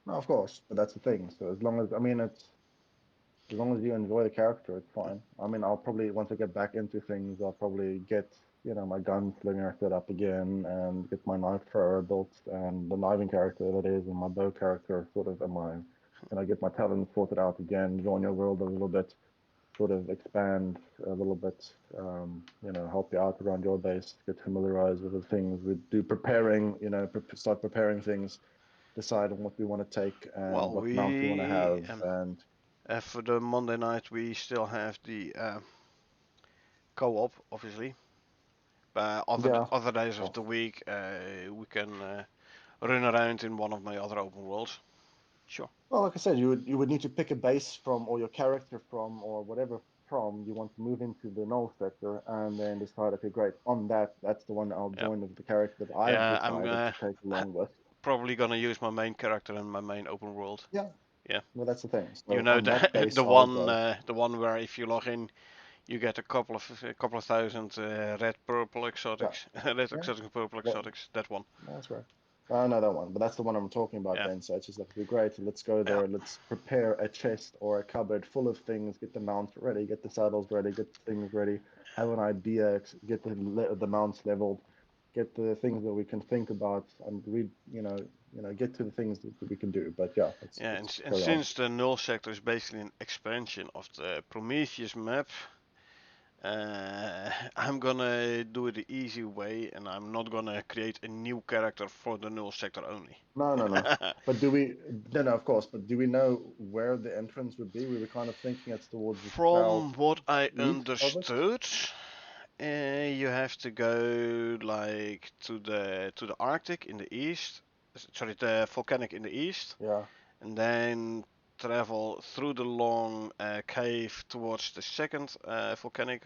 No, of course, but that's the thing. So as long as I mean, as long as you enjoy the character, it's fine. I mean, I'll probably once I get back into things, I'll probably get my gunslinger set up again and get my knife thrower built and the kniving character that is, and my bow character sort of, and I get my talents sorted out again, join your world a little bit. sort of expand a little bit, help you out around your base, get familiarized with the things. We do preparing, start preparing things, decide on what we want to take and Well, what mount we want to we have, and for the Monday night we still have the co-op, obviously. But yeah. other days of Well, the week, we can run around in one of my other open worlds. Sure. well, like I said, you would need to pick a base from, or your character from, or whatever from you want to move into the null sector, and then decide, okay, great, on that's the one I'll Yep. join with the character that I've Yeah, I'm decided to take along with. probably gonna use my main character in my main open world. Yeah, Yeah. well, that's the thing. You So know on that the base, I'll go. the one where if you log in, you get a couple of thousand red, purple Yeah, exotics, red yeah, exotics and purple that, exotics. That one. that's right. I know that one, but that's the one I'm talking about Yeah. then. So it's just like, okay, great, let's go Yeah. there. Let's prepare a chest or a cupboard full of things, get the mounts ready, get the saddles ready, get things ready, have an idea, get the mounts leveled, get the things that we can think about, and get to the things that we can do. But yeah, Yeah, let's and carry on. since the null sector is basically an expansion of the Prometheus map, I'm gonna do it the easy way, and I'm not gonna create a new character for the null sector only. No, no, no. But do we? No, no, of course. But do we know where the entrance would be? We were kind of thinking it's towards the From what I southeast of it. understood, you have to go like to the Arctic in the east, sorry, the volcanic in the east, Yeah, and then travel through the long cave towards the second volcanic,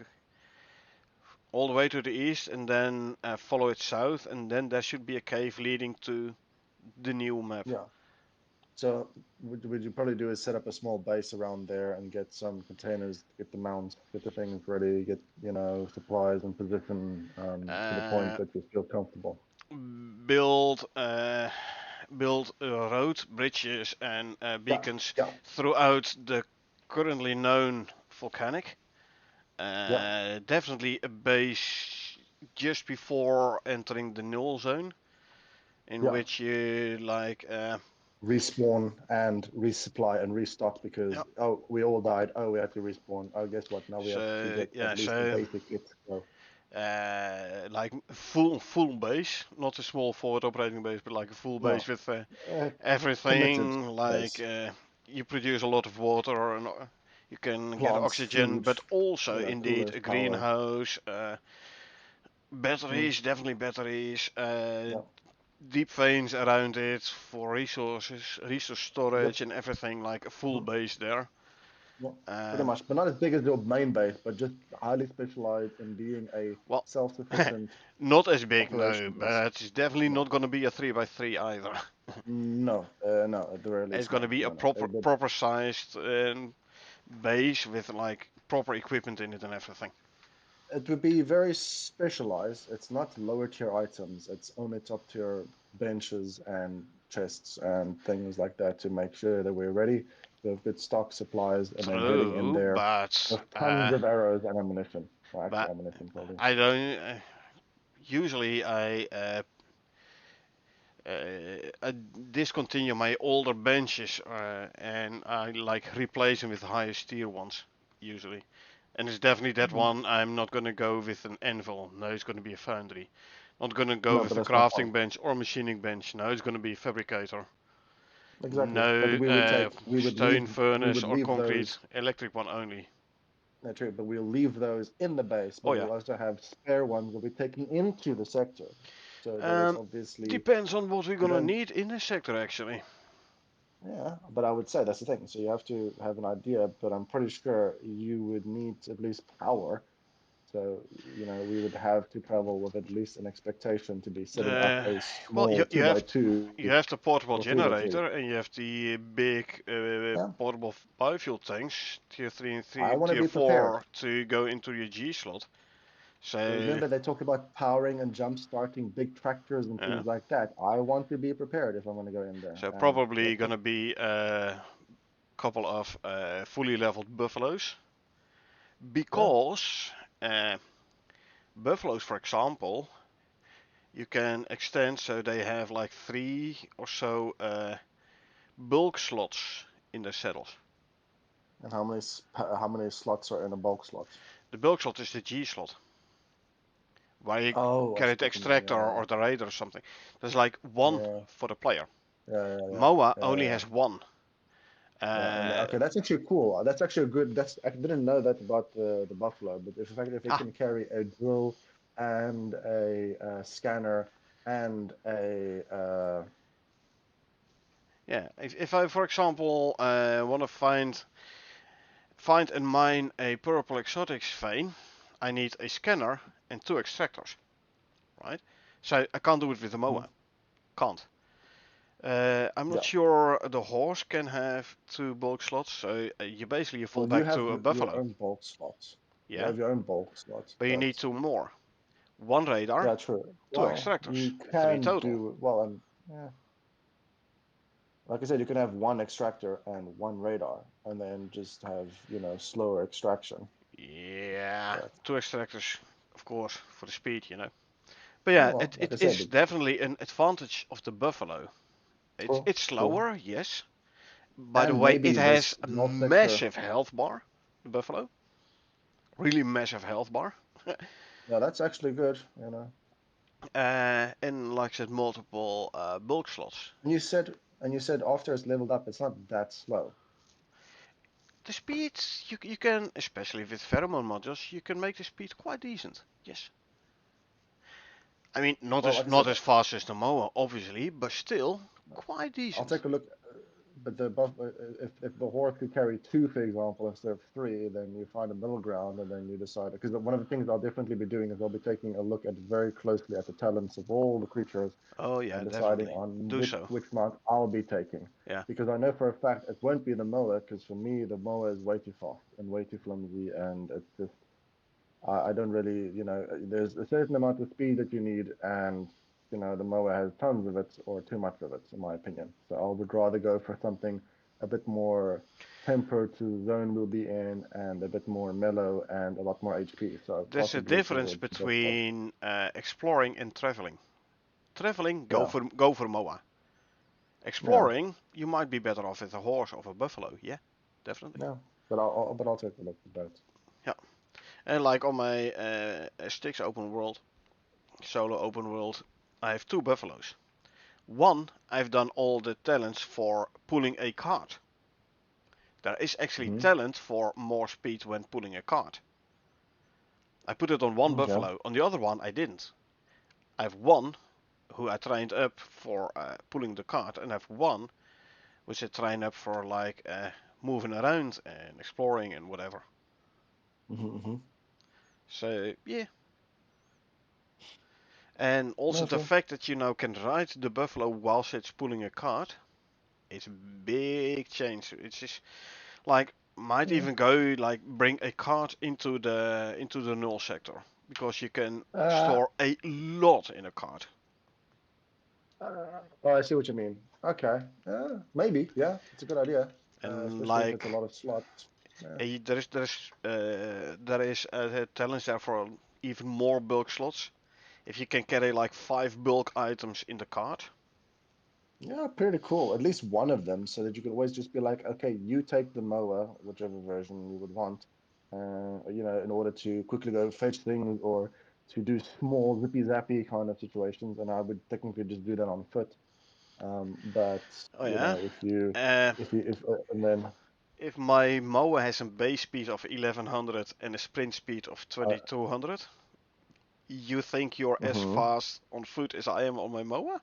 all the way to the east, and then follow it south, and then there should be a cave leading to the new map. yeah. So what you probably do is set up a small base around there and get some containers, get the mounts, get the things ready, get supplies and position to the point Uh, that you feel comfortable. build build road bridges and Yeah, beacons yeah, throughout the currently known volcanic. yeah, Definitely a base just before entering the null zone, in yeah. which you like Respawn and resupply and restock yeah. because we all died. Oh, we had to respawn. Oh, guess what? Now we have to So get at yeah, least the so basic kit. So like full base, not a small forward operating base, but like a full base no, with committed everything. Like base you produce a lot of water and you can get plants, oxygen, food, but also indeed coolers, a power. greenhouse, Mm, batteries, definitely batteries, yeah, deep veins around it for resources, resource yep. storage, and everything. Like a full Mhm. base there. Yeah, pretty Uh, much, but not as big as your main base, but just highly specialized in being a well, self-sufficient not as big, no, operation base. but it's definitely No, not going to be a 3x3 either. no, no, at the very It's least, going to no, be a no, no. But proper sized base with like proper equipment in it and everything. it would be very specialized. It's not lower tier items. It's only top tier benches and chests and things like that to make sure that we're ready. We have good stock supplies, and then heading in True, there with tons of arrows and ammunition. Well, actually, but ammunition probably. I don't. Usually I discontinue my older benches and I like replace them with highest tier ones usually. And it's definitely that Mhm. one. I'm not gonna go with an anvil. No, it's gonna be a foundry. Not gonna go No, but with a that's my point. crafting bench or machining bench. No, it's gonna be a fabricator. Exactly. But No we would stone we furnace would or leave concrete. those. Electric one only. No, true, but we'll leave those in the base, Oh but yeah. we'll also have spare ones that we're taking into the sector. So there's Um, obviously depends on what we're we gonna don't. need in this sector actually. Yeah, but I would say that's the thing. So you have to have an idea, but I'm pretty sure you would need at least power. So, we would have to travel with at least an expectation to be setting up The a well, small two by two you have the portable or 3 by 3. generator and you have the big Yeah, portable biofuel tanks, tier 3 and I want to tier be prepared. 4 to go into your G slot. So Remember, they talk about powering and jump starting big tractors and uh, things like that. I want to be prepared if I'm going to go in there. so And probably that's it. gonna be a couple of fully leveled buffaloes Yeah, because uh, buffaloes, for example, you can extend so they have like 3 or so bulk slots in their saddles. And how many slots are in a bulk slot? The bulk slot is the G slot, where you Oh, I see carry the what you mean. extractor or the radar or something. There's like one Yeah, for the player. yeah, yeah, yeah, MOA yeah, only yeah. has one. Yeah, and Uh, okay, that's actually cool. That's actually a good. That's I didn't know that about the Buffalo, but if in fact if it ah, can carry a drill and a scanner and a yeah. If I, for example, want to find and mine a purple exotics vein, I need a scanner and two extractors, right? So I can't do it with the Mhm. MOA. Can't. I'm not Yeah. sure the horse can have two bulk slots, so you fall Well, you back have to a your buffalo. own bulk slots. You Yeah, have your own bulk slots, but you but need two more. One radar, yeah, true. two Well, extractors, you three can total. do well, and yeah, like I said, you can have one extractor and one radar, and then just have slower extraction. Yeah, But two extractors, of course, for the speed. But oh yeah, well, it, like I it said, is definitely an advantage of the buffalo. It's cool, it's cool. slower, yes. By the And way, it maybe has this a null sector. massive health bar. The buffalo, really massive health bar. Yeah, that's actually good. And like I said, multiple bulk slots. And you said after it's leveled up, it's not that slow. The speed, you can, especially with pheromone modules, you can make the speed quite decent. Yes. I mean, not Well, as like I not said, as fast as the Moa, obviously, but still quite I'll decent. take a look. But if the horse could carry two, for example, instead of three, then you find a middle ground, and then you decide. Because one of the things I'll definitely be doing is I'll be taking a look at very closely at the talents of all the creatures Oh and yeah, deciding definitely. on Do which so. which mount I'll be taking. Yeah. Because I know for a fact it won't be the mower, because for me the mower is way too fast and way too flimsy, and it's just I don't really, there's a certain amount of speed that you need, and the mower has tons of it or too much of it, in my opinion. So I would rather go for something a bit more tempered to the zone we'll be in, and a bit more mellow and a lot more HP. So There's a possibly difference towards the buffalo. between exploring and traveling. Traveling, Yeah, go for Moa. yeah, Exploring, you might be better off with a horse or a buffalo. Yeah, definitely. yeah. But I'll take a look at that. Yeah. And like on my Styx open world, solo open world, I have two buffaloes. One, I've done all the talents for pulling a cart. There is actually Hmm. talent for more speed when pulling a cart. I put it on one Okay. buffalo, on the other one I didn't. I have one who I trained up for pulling the cart, and I have one which I train up for like moving around and exploring and whatever. Hmm. Hmm. So yeah, and also No, the sure. fact that you now can ride the buffalo whilst it's pulling a cart, it's a big change. It's just like might Yeah. even go like bring a cart into the null sector because you can Uh, store a lot in a cart. oh, I see what you mean. Okay. Maybe. Yeah, it's a good idea. And Especially if it's a like lot of slots. Yeah. there is a challenge there for even more bulk slots. If you can carry like 5 bulk items in the cart. Yeah, pretty cool. At least one of them, so that you could always just be like, okay, you take the mower, whichever version you would want, in order to quickly go fetch things or to do small zippy zappy kind of situations. And I would technically just do that on foot. But Oh yeah. Uh, and then if my mower has a base speed of 1100 and a sprint speed of uh, 2200, you think you're as mhm. fast on foot as I am on my mower?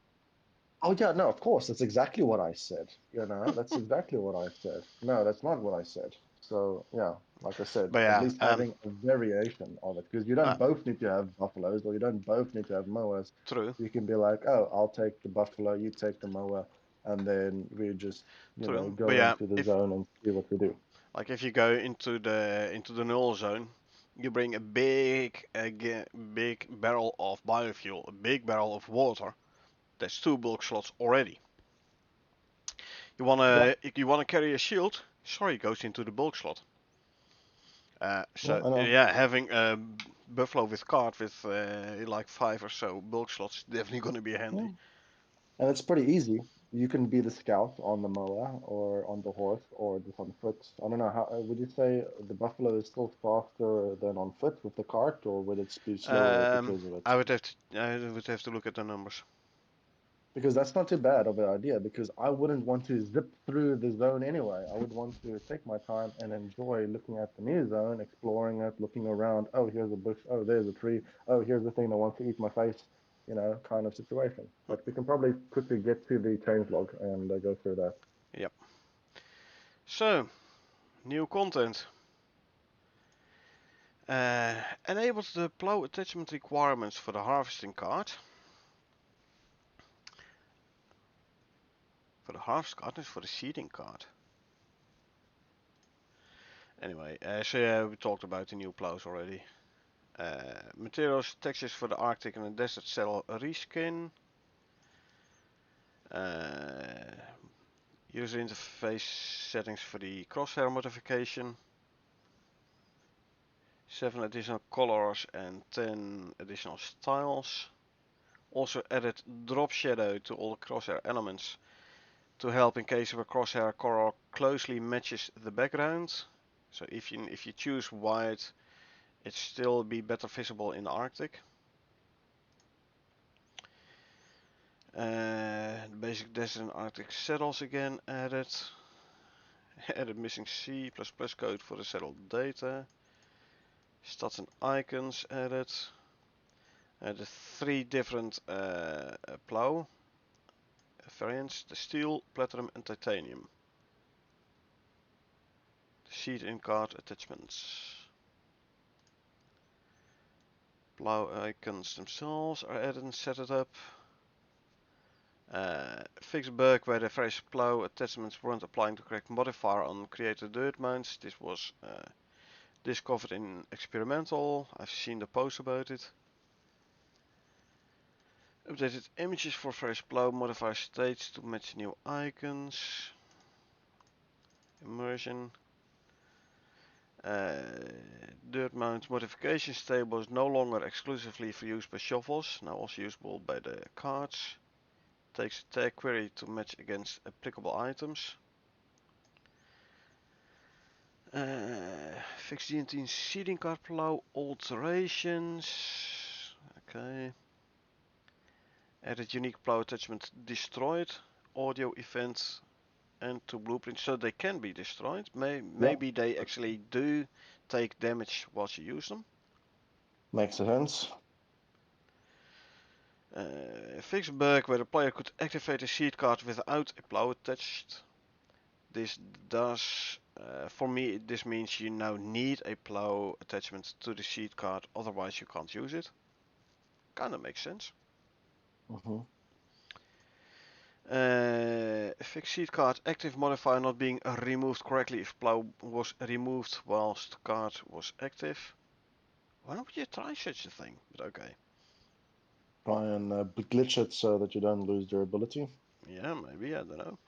Oh yeah, no, of course, that's exactly what I said. That's exactly what I said. No, that's not what I said. So yeah, like I said, But at yeah, least having a variation of it, because you don't ah, both need to have buffaloes, or you don't both need to have mowers. true, You can be like, oh, I'll take the buffalo, you take the mower, and then we just, true. But go yeah, into the if zone and see what we do. like if you go into the null zone, you bring a big barrel of biofuel, a big barrel of water. That's 2 bulk slots already. Yeah, You wanna carry a shield? Sorry, it goes into the bulk slot. yeah, So I know. yeah, having a buffalo with cart with like 5 or so bulk slots is definitely gonna be Yeah, handy. and it's pretty easy. you can be the scout on the mower or on the horse or just on foot. I don't know how would you say the buffalo is still faster than on foot with the cart, or would it be slower because of it? I would have to look at the numbers. Because that's not too bad of an idea. Because I wouldn't want to zip through the zone anyway. I would want to take my time and enjoy looking at the new zone, exploring it, looking around. Oh, here's a bush. Oh, there's a tree. Oh, here's the thing that wants to eat my face. You know, kind of situation. But we can probably quickly get to the changelog and go through that. Yep. So, new content. Enables the plow attachment requirements for the harvesting cart. For the harvest cart is for the seeding cart. Anyway, so yeah, we talked about the new plows already. Materials, textures for the Arctic and the Desert Saddle reskin. User interface settings for the crosshair modification. 7 additional colors and 10 additional styles. Also added drop shadow to all the crosshair elements to help in case of a crosshair color closely matches the background. So if you choose white, it still be better visible in the Arctic. The basic desert and Arctic saddles again added. Added missing C++ code for the saddle data. Stats and icons added. The 3 different plow variants: the steel, platinum, and titanium. The seat in cart attachments. Plow icons themselves are added and set it up. Fixed bug where the various plow attachments weren't applying the correct modifier on created dirt mounts. This was discovered in experimental. I've seen the post about it. Updated images for various plow modifier states to match new icons. Immersion. Dirt mount modifications table is no longer exclusively for use by shovels, now also usable by the carts. Takes a tag query to match against applicable items. Fix DNT seeding cart plow alterations. Okay. Added unique plow attachment destroyed. Audio event and to blueprints, so they can be destroyed. Maybe they actually do take damage whilst you use them. Makes sense. Fix bug where the player could activate a seed card without a plow attached. This does, for me, this means you now need a plow attachment to the seed card, otherwise you can't use it. Kinda makes sense. Fix seed card active modifier not being removed correctly if plow was removed whilst card was active. Why don't you try such a thing? But okay. Try and glitch it so that you don't lose durability. Yeah, maybe, I don't know.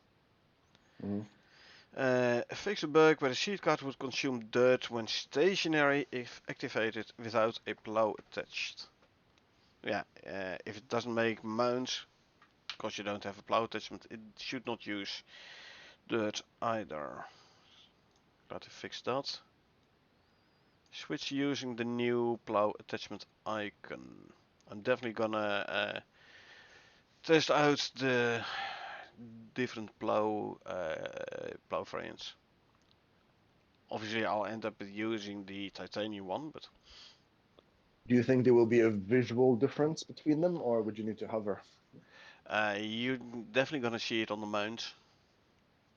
Mm-hmm. Fix a bug where the seed card would consume dirt when stationary if activated without a plow attached. Yeah, if it doesn't make mounts, because you don't have a plow attachment, it should not use dirt either. Got to fix that. Switch using the new plow attachment icon. I'm definitely gonna test out the different plow variants. Obviously, I'll end up using the titanium one, but Do you think there will be a visual difference between them, or would you need to hover? you're definitely gonna see it on the mounts.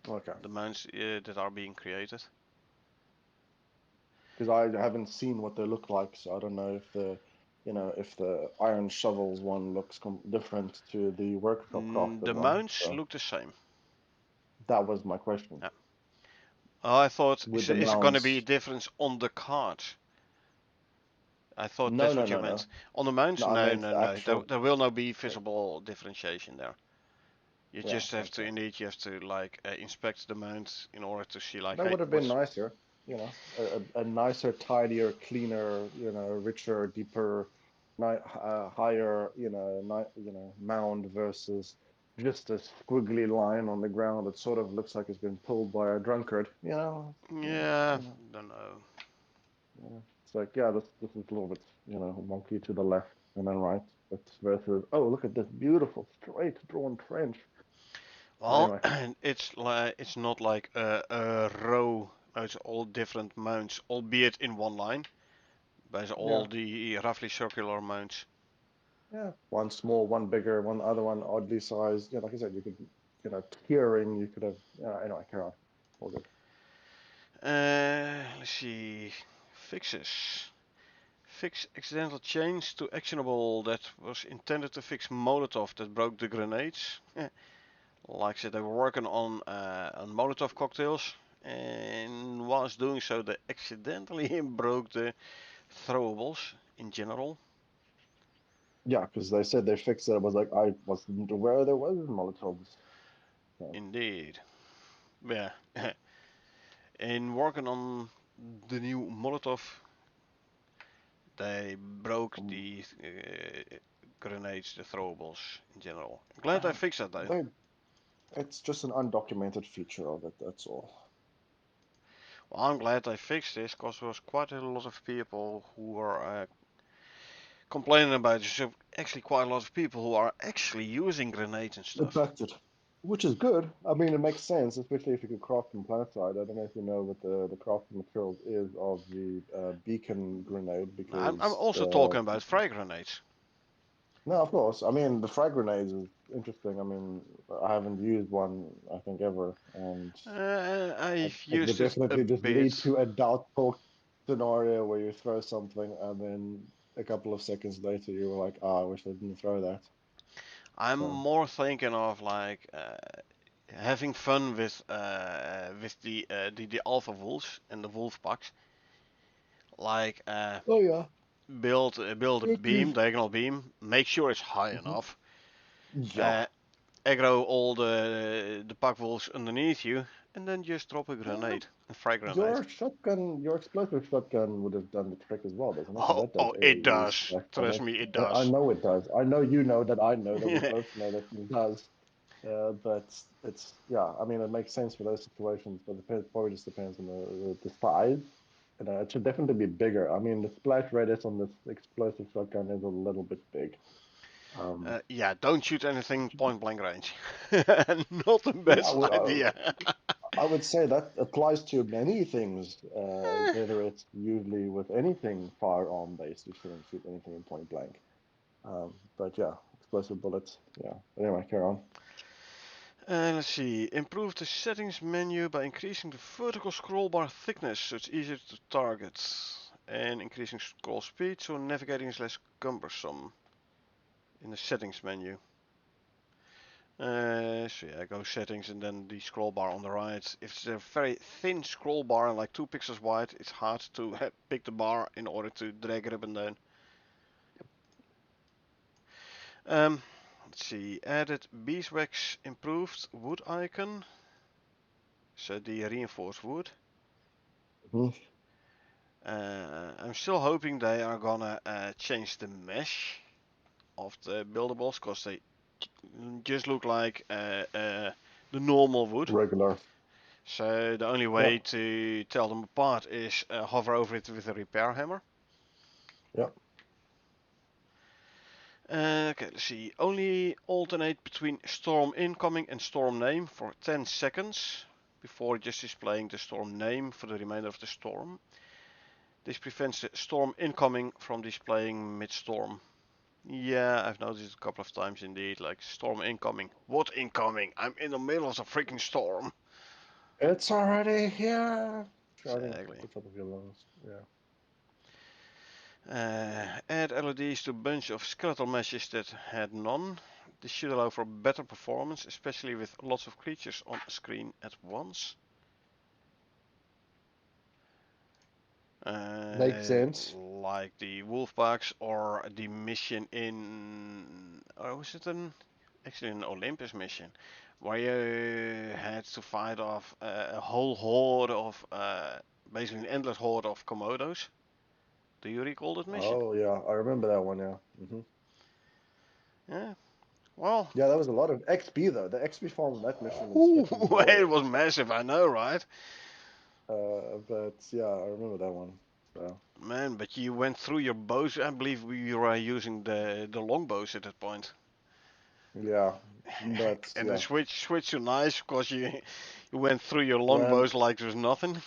Okay. The mounts that are being created. Because I haven't seen what they look like, so I don't know if if the iron shovels one looks different to the workshop crafted The one. mounts So look the same. that was my question. Yeah. Oh, I thought, With is, the is it gonna be a mounts, difference on the card? I thought no, that's no, what you no, no, meant. On the mounts, no. I no, meant no, the no. There, actual. there will not be visible differentiation there. You Yeah, just have to, okay. indeed, you have to like inspect the mount in order to see like, That hey, would have been what's. nicer. A nicer, tidier, cleaner, richer, deeper, higher, mound versus just a squiggly line on the ground that sort of looks like it's been pulled by a drunkard. Yeah, don't know. It's like, yeah, this is a little bit, wonky to the left and then right, but versus, oh, look at this beautiful straight drawn trench. But Well, anyway, it's not like a row. No, it's all different mounts, albeit in one line. But it's yeah, all the roughly circular mounts. yeah, one small, one bigger, one other one oddly sized. Yeah, like I said, you could, tiering, you could have, anyway, carry on. All good. Let's see. Fixes. Fix accidental change to actionable that was intended to fix Molotov that broke the grenades. Like I said, they were working on Molotov cocktails, and whilst doing so, they accidentally broke the throwables in general. Yeah, because they said they fixed it. I was like, I wasn't aware there was Molotovs. So, Indeed. Yeah. In working on the new Molotov, they broke um, the grenades, the throwables in general. Glad I fixed that though. they, it's just an undocumented feature of it. That's all. Well, I'm glad I fixed this because there was quite a lot of people who were complaining about it. So actually, quite a lot of people who are actually using grenades and stuff. Impacted, which is good. I mean, it makes sense, especially if you could craft from planet side. I don't know if you know what the crafting materials is of the beacon grenade I'm because also talking about frag grenades. no, of course. I mean, the frag grenades is interesting. I mean, I haven't used one, I think, ever, and I've it would used it a definitely just lead bit. to a doubtful scenario where you throw something and then a couple of seconds later you were like, "Ah, I wish I didn't throw that." I'm So, more thinking of like having fun with the alpha wolves and the wolf packs. Like oh yeah, build a it beam, is. diagonal beam. Make sure it's high Mhm. enough. Yeah. Uh, Aggro all the pack wolves underneath you, and then just drop a Yeah, grenade, a frag grenade. your shotgun, your explosive shotgun would have done the trick as well, doesn't it? Because Oh, that does oh, it AoE does. splash Trust damage. me, it I does. know it does. I know you know that I know that we both know that it does. But it's yeah. I mean, it makes sense for those situations, but it probably just depends on the size. It should definitely be bigger. I mean, the splash radius on this explosive shotgun is a little bit big. Um, Yeah, don't shoot anything point blank range. Not the yeah, best idea. I would say that applies to many things. Whether it's usually with anything firearm based, you shouldn't shoot anything in point blank. But yeah, explosive bullets. Yeah. But anyway, carry on. Let's see. Improve the settings menu by increasing the vertical scroll bar thickness so it's easier to target. And increasing scroll speed so navigating is less cumbersome in the settings menu. So yeah, go settings and then the scroll bar on the right. If it's a very thin scroll bar, like 2 pixels wide, it's hard to pick the bar in order to drag it up and down. Let's see, added beeswax improved wood icon. So the reinforced wood. Mhm. I'm still hoping they are gonna change the mesh of the buildables because they just look like the normal wood. Regular. So the only Yeah. way to tell them apart is hover over it with a repair hammer. Yeah. Okay, let's see. Only alternate between storm incoming and storm name for 10 seconds before just displaying the storm name for the remainder of the storm. This prevents the storm incoming from displaying mid-storm. Yeah, I've noticed a couple of times indeed, like storm incoming. What incoming? I'm in the middle of the freaking storm. It's already here. Shouting at Exactly. the top of your lungs. Yeah. Add LEDs to a bunch of skeletal meshes that had none. This should allow for better performance, especially with lots of creatures on screen at once. Makes sense. Like the wolf packs or the mission in, or was it actually an Olympus mission, where you had to fight off a whole horde of, basically an endless horde of Komodos. Do you recall that mission? Oh yeah, I remember that one. Yeah. Yeah, Well, Yeah, that was a lot of XP though. The XP farm on that mission was ooh, fucking it glorious. was massive, I know, right? But yeah, I remember that one. So Man, but you went through your bows. I believe we were using the longbows at that point. yeah, but And then yeah, switch to knives because you went through your when longbows like there's nothing.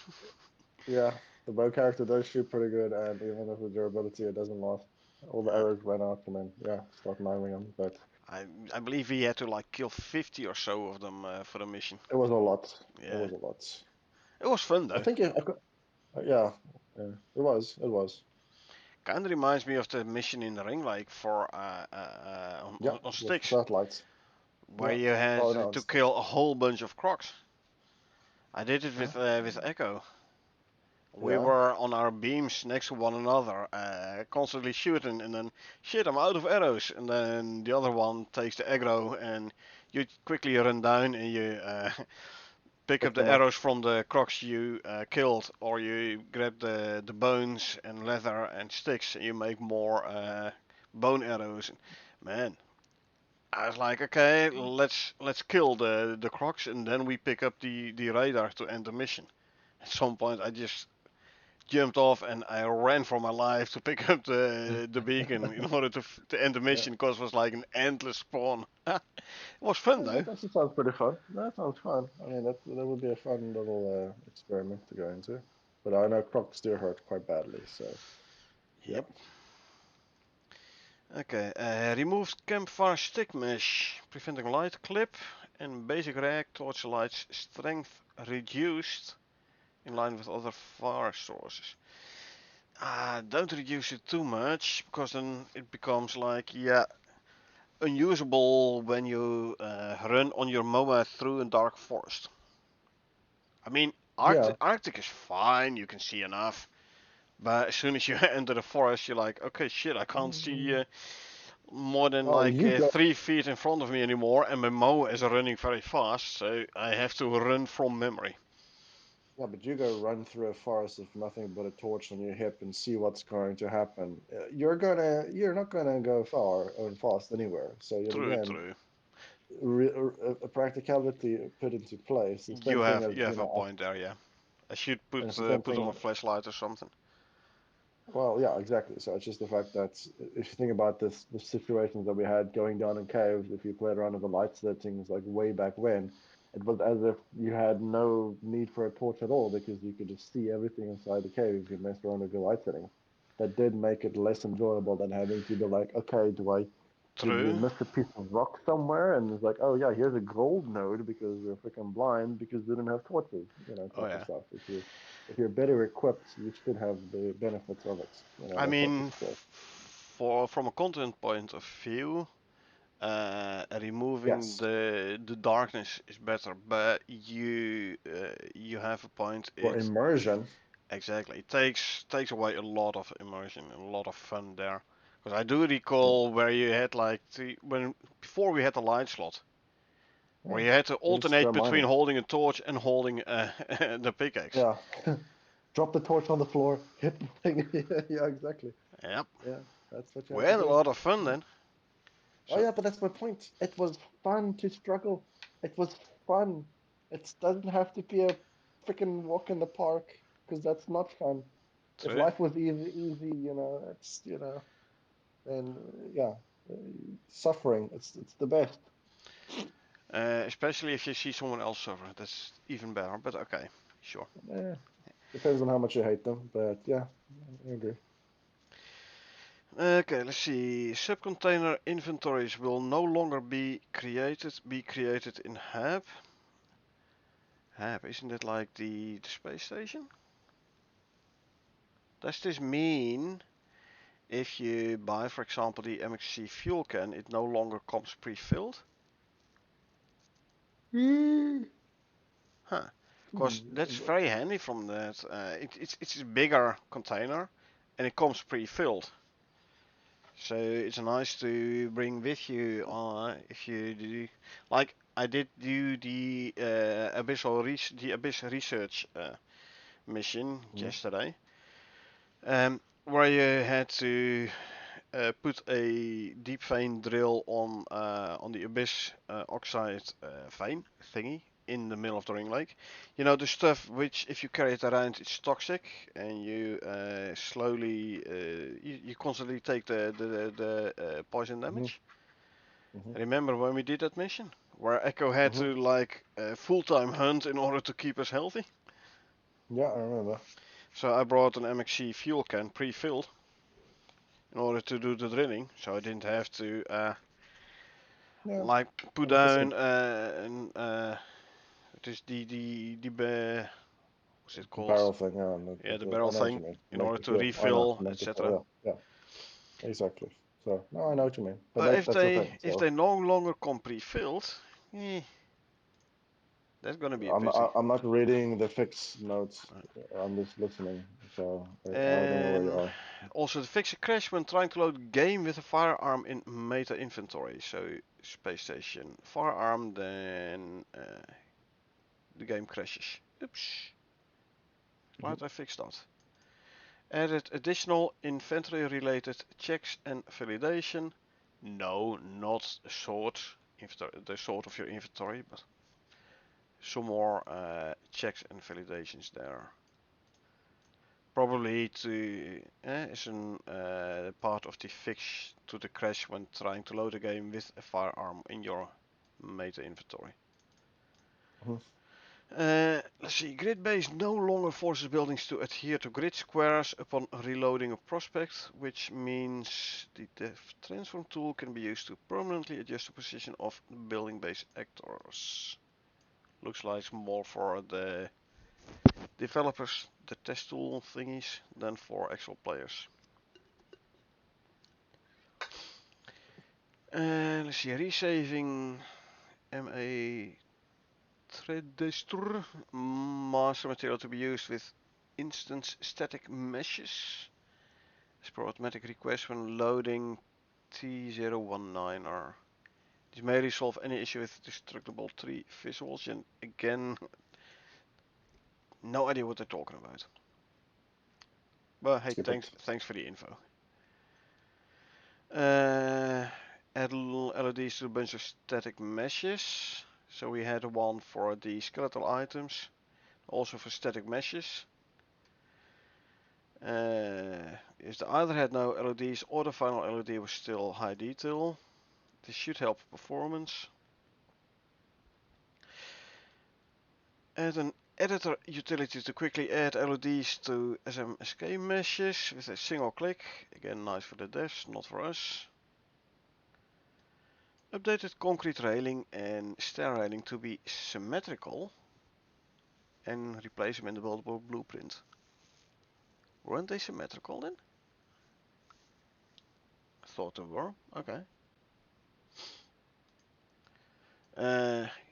yeah, the bow character does shoot pretty good, and even with the durability, it doesn't last. All the Uh, arrows ran out, and then yeah, start knifing them. But I I believe we had to like kill 50 or so of them for the mission. it was a lot. It Yeah, was a lot. it was fun I though. think I could, yeah, yeah, it was. It was. Kind of reminds me of the mission in the ring, like for Yeah, on with the sticks, satellites. where Yeah. you had Oh no, to it's kill a whole bunch of crocs. I did it huh? with Echo. We Yeah. were on our beams next to one another, constantly shooting, and then shit, I'm out of arrows. And then the other one takes the aggro, and you quickly run down and you pick up Pick the them up. arrows from the crocs you killed, or you grab the bones and leather and sticks, and you make more bone arrows. Man, I was like, okay, let's kill the crocs, and then we pick up the radar to end the mission. At some point, I just jumped off and I ran for my life to pick up the beacon in order to end the Yeah. mission because it was like an endless spawn. It was fun though. That actually sounds pretty fun. That sounds fun. I mean, that would be a fun little experiment to go into. But I know crocs do hurt quite badly, so yeah. Yep. Okay. Removed campfire stick mesh, preventing light clip, and basic rag torchlight's strength reduced in line with other fire sources. Don't reduce it too much because then it becomes like unusable when you run on your MOA through a dark forest. I mean, Yeah. Arctic is fine, you can see enough. But as soon as you enter the forest, you're like, okay, shit, I can't see more than Oh, like you go. 3 feet in front of me anymore, and my MOA is running very fast, so I have to run from memory. Yeah, but you go run through a forest with nothing but a torch on your hip and see what's going to happen. You're not gonna go far or fast anywhere. So yet True, again, true. a practicality put into place. The You same thing have as you have a point there, yeah. I should and put it's the same put on thing. a flashlight or something. Well, yeah, exactly. So it's just the fact that if you think about this, the situations that we had going down in caves, if you played around with the light settings like way back when, it was as if you had no need for a torch at all because you could just see everything inside the cave if you messed around with your light settings. That did make it less enjoyable than having to be like, okay, did we True. miss a piece of rock somewhere? And it's like, oh yeah, here's a gold node because we're freaking blind because we didn't have torches, Oh type of yeah. stuff. If you're better equipped, you should have the benefits of it, I that type of mean, skill. for from a content point of view, removing Yes, the darkness is better, but you have a point. for It immersion. exactly it takes away a lot of immersion and a lot of fun there. Because I do Yeah, recall where you had like when before we had the light slot, where yeah. you had to You just go alternate between mining. holding a torch and holding the pickaxe. Yeah, drop the torch on the floor, hit the thing. Yeah, exactly. Yep, Yeah, that's what you we have to had a do. lot of fun Yeah. then. Oh So yeah, but that's my point. It was fun to struggle. It was fun. It doesn't have to be a freaking walk in the park because that's not fun. If true. life was easy, it's then yeah, uh, suffering. It's the best. Especially if you see someone else suffer, that's even better. But okay, sure. Eh, depends on how much you hate them, but yeah, I agree. Okay, let's see. Subcontainer inventories will no longer be created in HAB. HAB, isn't it like the space station? Does this mean if you buy, for example, the MXC fuel can, it no longer comes pre-filled? Hmm. Huh. Because that's very handy from that. It's a bigger container and it comes pre-filled. So it's nice to bring with you if you do, like I did do the the Abyss research mission Mhm. yesterday, where you had to put a deep vein drill on the abyss oxide vein thingy in the middle of the ring lake. You know the stuff which, if you carry it around, it's toxic, and you slowly, you constantly take the poison Mhm. damage. Mhm. Remember when we did that mission, where Echo had Mhm. to like full-time hunt in order to keep us healthy? Yeah, I remember. So I brought an MXC fuel can pre-filled in order to do the drilling, so I didn't have to Yeah, like put down 100%. it is what's it The called? barrel thing, yeah, Yeah, the I barrel know what you thing mean. in Make order the to fuel. I know refill, to make the fuel. etc. Yeah, yeah, exactly. So no, I know what you mean. But But that's the thing. if So they no longer come pre-filled, eh, that's gonna be a pity. I'm not reading the fix notes. I'm just listening. So I don't know where you And are. also, the fix a crash when trying to load game with a firearm in meta inventory. So space station firearm, then the game crashes. Oops. Mhm. Glad I fixed that. Added additional inventory related checks and validation. No, not sort, the sort of your inventory, but some more checks and validations there. Probably to is a part of the fix to the crash when trying to load a game with a firearm in your meta inventory. Mhm. Let's see, grid base no longer forces buildings to adhere to grid squares upon reloading a prospect, which means the depth transform tool can be used to permanently adjust the position of building base actors. Looks like more for the developers, the test tool thingies, than for actual players. Let's see, resaving MA Threadester master material to be used with instance static meshes as per automatic request when loading T019R. This may resolve any issue with destructible tree visuals, and again, no idea what they're talking about. But hey, Skip it. thanks for the info. Add LEDs to a bunch of static meshes. So we had one for the skeletal items, also for static meshes. If the either had no LEDs or the final LED was still high detail, this should help performance. Add an editor utility to quickly add LEDs to SMSK meshes with a single click. Again, nice for the devs, not for us. Updated concrete railing and stair railing to be symmetrical and replace them in the buildable blueprint. Weren't they symmetrical then? I thought they were. Okay.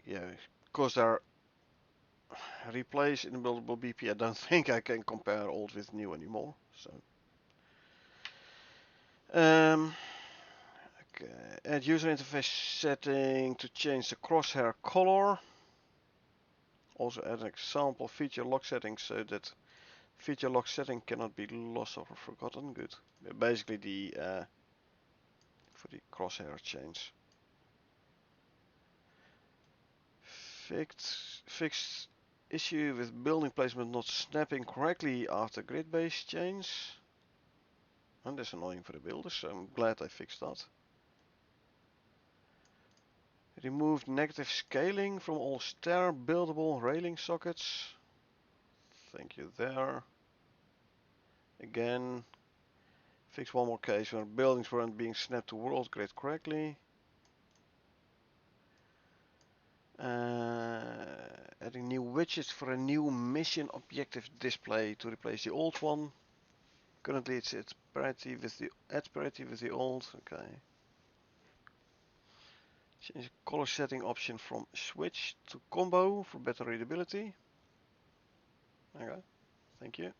Yeah, because they're replaced in the buildable BP, I don't think I can compare old with new anymore. So, okay. Add user interface setting to change the crosshair color. Also add an example feature lock setting so that feature lock setting cannot be lost or forgotten. Good. Basically the for the crosshair change. Fixed issue with building placement not snapping correctly after grid base change. And that's annoying for the builders, so I'm glad I fixed that. Removed negative scaling from all stair buildable railing sockets. Thank you there. Again, fix one more case where buildings weren't being snapped to world grid correctly. Adding new widgets for a new mission objective display to replace the old one. Currently it's at parity with the old. Okay. Change the color setting option from switch to combo for better readability. Okay, thank you.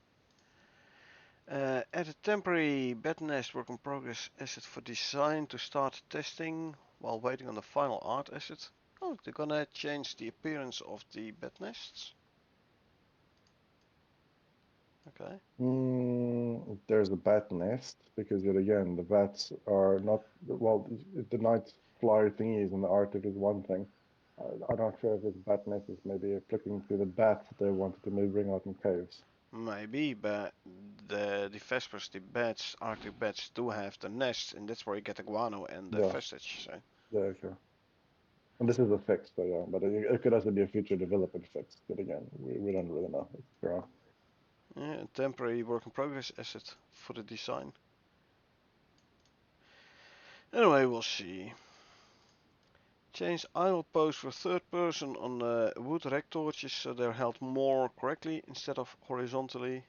Add a temporary bed nest work in progress asset for design to start testing while waiting on the final art asset. Oh, they're gonna change the appearance of the bed nests. Okay. there's a bat nest, because yet again, the bats are not, well, the night fly thingies in the Arctic is one thing. I'm not sure if this bat nest is maybe flicking to the bats that they wanted to maybe bring out in caves. Maybe, but the Vespers, the bats, Arctic bats, do have the nests, and that's where you get the guano and the Yeah, vestige. So. yeah, okay. And this is a fix, so yeah, but it could also be a future development fix. But again, we don't really know. It's around. Yeah, temporary work in progress asset for the design. Anyway, we'll see. Change idle pose for third person on wood rec torches so they're held more correctly instead of horizontally.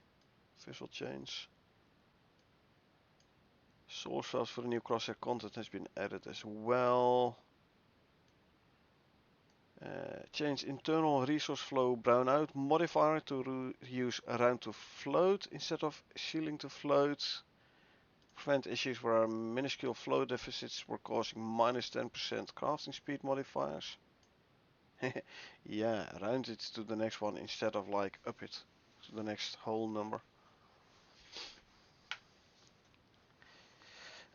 Visual change. Source files for the new crosshair content has been added as well. Change internal resource flow brownout modifier to use round to float instead of ceiling to float. Prevent issues where minuscule flow deficits were causing minus 10% crafting speed modifiers. Yeah, round it to the next one instead of like up it to the next whole number.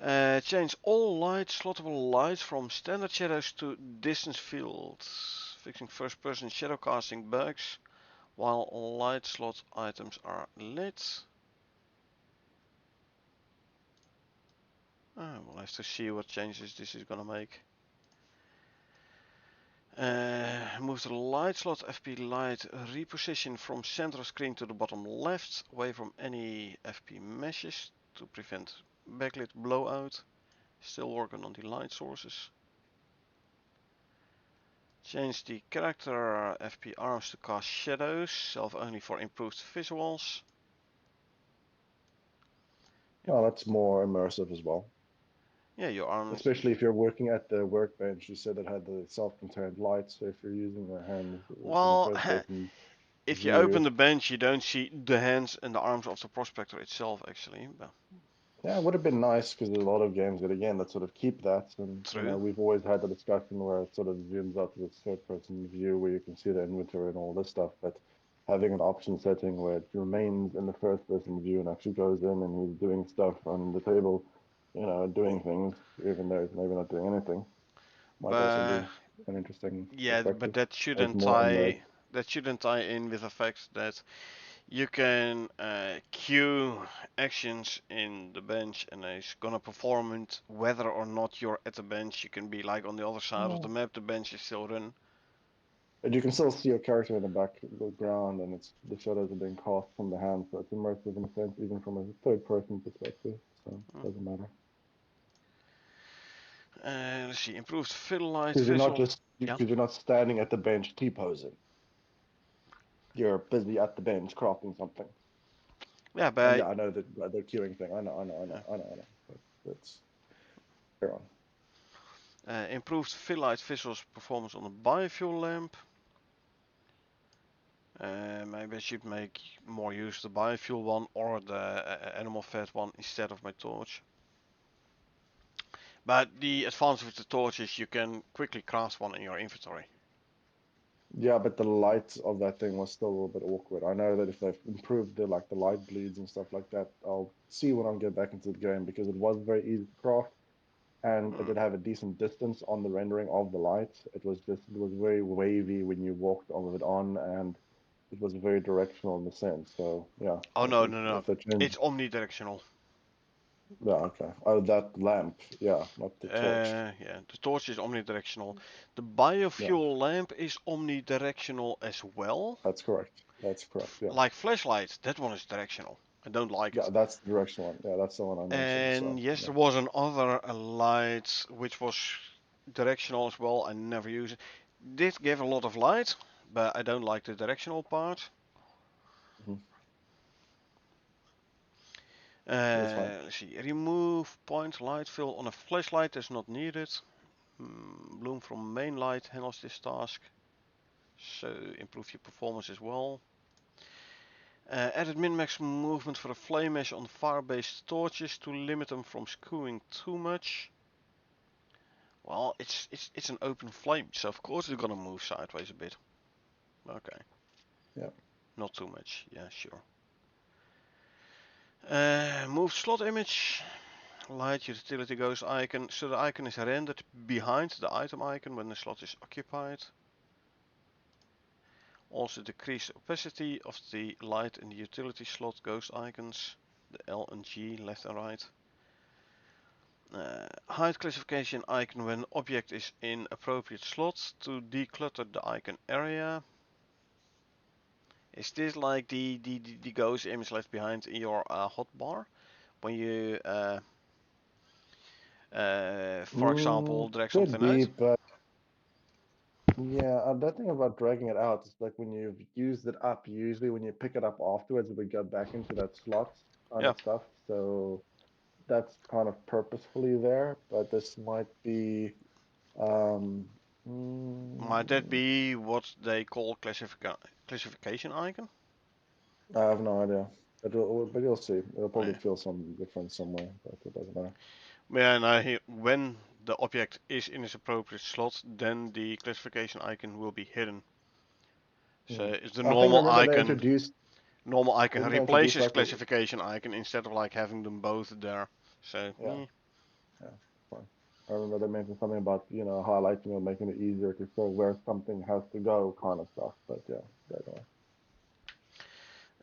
Change all light slottable lights from standard shadows to distance fields, fixing first person shadow casting bugs while light slot items are lit. We'll have to see what changes this is gonna make. Move the light slot FP light reposition from center of screen to the bottom left, away from any FP meshes to prevent backlit blowout. Still working on the light sources. Change the character FP arms to cast shadows, self only for improved visuals. Well, that's more immersive as well. Yeah, your arms. Especially if you're working at the workbench, you said it had the self-contained lights. So if you're using your hands from the Well, first person if you open view, the bench, you don't see the hands and the arms of the prospector itself, actually. But yeah, it would have been nice because there's a lot of games that again that sort of keep that. And true. we've always had the discussion where it sort of zooms out to this third-person view where you can see the inventory and all this stuff. But having an option setting where it remains in the first-person view and actually goes in and he's doing stuff on the table, doing things, even though he's maybe not doing anything, might also But be an interesting yeah, but perspective as more immersed. that shouldn't tie in with the fact that you can queue actions in the bench and it's gonna perform it whether or not you're at the bench. You can be like on the other side of the map, the bench is still run. And you can still see your character in the background, and it's the shadows are being cast from the hand, so it's immersive in a sense, even from a third-person perspective. So it doesn't matter Let's see, improved fiddle light because you're not visual. just Yeah, because you're not standing at the bench T-posing. You're busy at the bench crafting something. yeah, And but yeah, I know that the queuing thing. I know. But that's fair on. improved fiddle light visuals performance on the biofuel lamp. Maybe I should make more use of the biofuel one or the animal fat one instead of my torch. But the advantage with the torch is you can quickly craft one in your inventory. Yeah, but the light of that thing was still a little bit awkward. I know that if they've improved the light bleeds and stuff like that, I'll see when I get back into the game because it was very easy to craft and it Hmm. did have a decent distance on the rendering of the light. It was very wavy when you walked on it on, and it was very directional in the sense. So yeah, Oh if no, it, no, no. if they change, It's omnidirectional. yeah, okay. Oh, that lamp, yeah, not the torch. Yeah, the torch is omnidirectional. The Yeah, biofuel lamp is omnidirectional as well. that's correct. That's correct. Yeah, Like flashlight, that one is directional. I don't like yeah, it. that's the directional one. Yeah, that's the one I mentioned. And So yes, yeah. there was another light which was directional as well. I never use it. Did give a lot of light, but I don't like the directional part. Mhm. That's fine. Let's see. Remove point light fill on a flashlight is not needed. Bloom from main light handles this task. So improve your performance as well. Added min-max movement for the flame mesh on fire-based torches to limit them from skewing too much. Well, it's an open flame, so of course it's gonna move sideways a bit. Okay. Yeah. Not too much. Yeah, sure. Move slot image. Light utility ghost icon. So the icon is rendered behind the item icon when the slot is occupied. Also decrease the opacity of the light in the utility slot ghost icons. The L and G, left and right. Hide classification icon when object is in appropriate slot to declutter the icon area. Is this like the ghost image left behind in your hotbar? When you, for example, drag Could something be, out? but yeah, that thing about dragging it out is like when you've used it up, usually when you pick it up afterwards, it would go back into that slot kind Yeah. of stuff. So that's kind of purposefully there, but this might be um Might that mm, be what they call classification icon? I have no idea. But you'll see. It'll Oh, probably yeah. feel some difference somewhere, but it doesn't matter. Yeah, and when the object is in its appropriate slot, then the classification icon will be hidden. So Hmm. it's the I think normal remember they icon. introduced Normal icon didn't they introduce replaces like a classification icon instead of like having them both there. So yeah, yeah, fine. I remember they mentioned something about, highlighting or making it easier to show where something has to go kind of stuff. But yeah, anyway.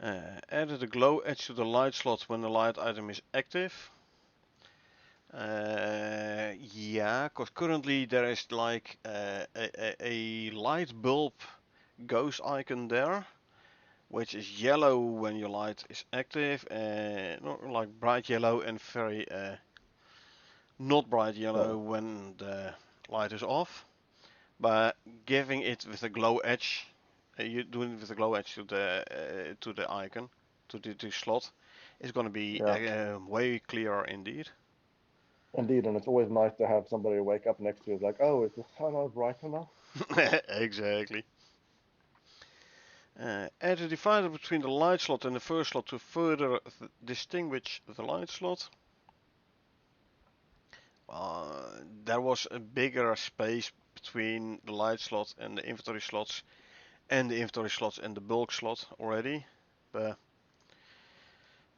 added a glow edge to the light slot when the light item is active. Yeah, because currently there is like a light bulb ghost icon there, which is yellow when your light is active, and like bright yellow and very not bright yellow Oh, when the light is off. But giving it with a glow edge, you doing it with a glow edge to the icon, to the slot, is going to be yeah, way clearer indeed. indeed. And it's always nice to have somebody wake up next to you, like, oh, is the sun out bright enough? Exactly. Add a divider between the light slot and the first slot to further distinguish the light slot. There was a bigger space between the light slot and the inventory slots, and the inventory slots and the bulk slot already. But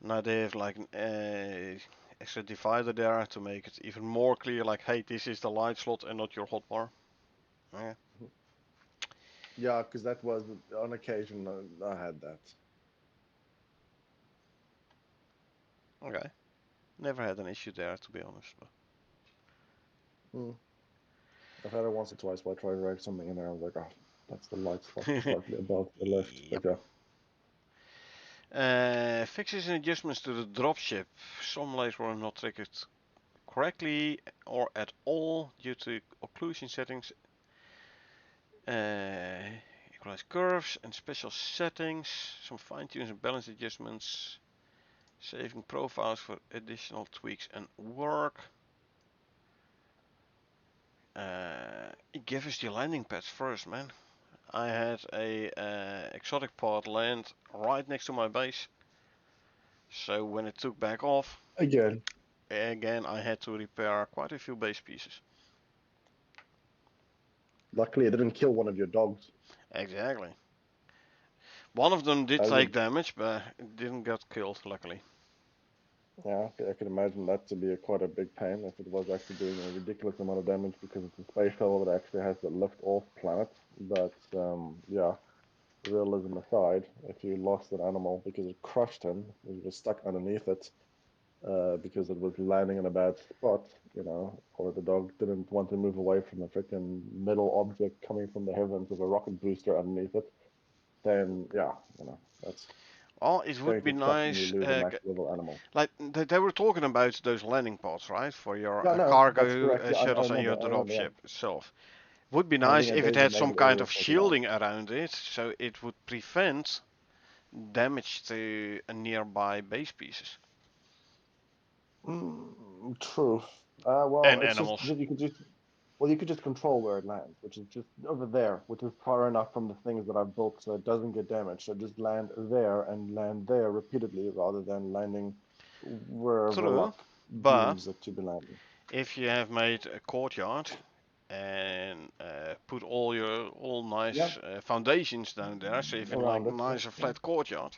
now they have like an extra divider there to make it even more clear, like, hey, this is the light slot and not your hotbar. Yeah. Yeah, because that was on occasion I had that. Okay. Never had an issue there, to be honest. But Mm. I've had it once or twice where I tried to write something in there. I was like, oh, that's the light spot slightly above the left. But yep. yeah. Fixes and adjustments to the dropship. Some layers were not triggered correctly or at all due to occlusion settings. Equalize curves and special settings. Some fine tunes and balance adjustments. Saving profiles for additional tweaks and work. Give us the landing pads first, man. I had a exotic pod land right next to my base. So when it took back off, Again, again I had to repair quite a few base pieces. luckily it didn't kill one of your dogs. Exactly. One of them did I take would, damage, but it didn't get killed, luckily. yeah, I could imagine that to be quite a big pain if it was actually doing a ridiculous amount of damage because it's a space shuttle that actually has the lift off planet. But yeah, realism aside, if you lost an animal because it crushed him, he was stuck underneath it, because it was landing in a bad spot, or the dog didn't want to move away from the freaking metal object coming from the heavens with a rocket booster underneath it, then yeah, that's Well, it going would be to suck when you nice. lose a max level animal. Like they were talking about those landing pods, right, for your Yeah, no, that's cargo correct. Yeah, I shuttles and your remember. Yeah, dropship itself. Would be nice having a if it had some designated kind area of for the dog. shielding around it, so it would prevent damage to nearby base pieces True. Well, and it's just animals. that you could just control where it lands, which is just over there, which is far enough from the things that I've built so it doesn't get damaged. So just land there and land there repeatedly rather than landing wherever True, luck but deems it to be landing. if you have made a courtyard and put all Yeah, nice foundations down there, so you have like around it. Yeah, nice yeah. flat courtyard.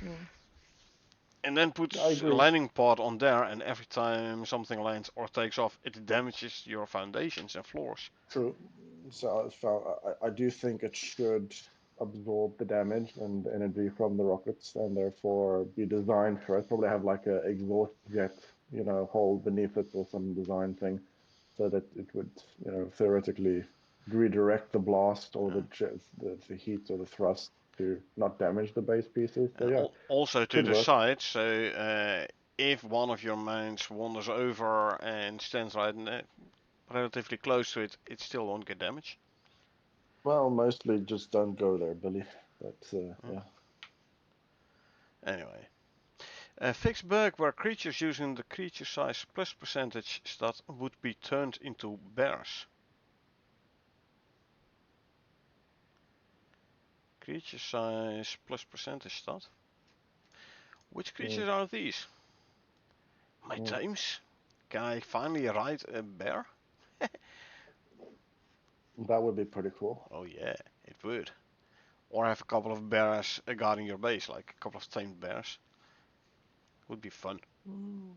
Mm. And then I puts a agree. landing pod on there, and every time something lands or takes off, it damages your foundations and floors. True. So I do think it should absorb the damage and the energy from the rockets, and therefore be designed for it. Probably have like a exhaust jet, hole beneath it or some design thing, so that it would, theoretically redirect the blast or Uh, the heat or the thrust to not damage the base pieces. So yeah, Also to could the work. side, so if one of your mounts wanders over and stands right relatively close to it, it still won't get damaged. Well, mostly just don't go there, Billy. But Mm. yeah. Anyway, a fixed bug where creatures using the creature size plus percentage stat would be turned into bears. Creature size plus percentage stat? Which Mm, creatures are these? My mm. times? Can I finally ride a bear? That would be pretty cool. Oh yeah, it would. Or have a couple of bears guarding your base, like a couple of tamed bears. Would be fun. Mm.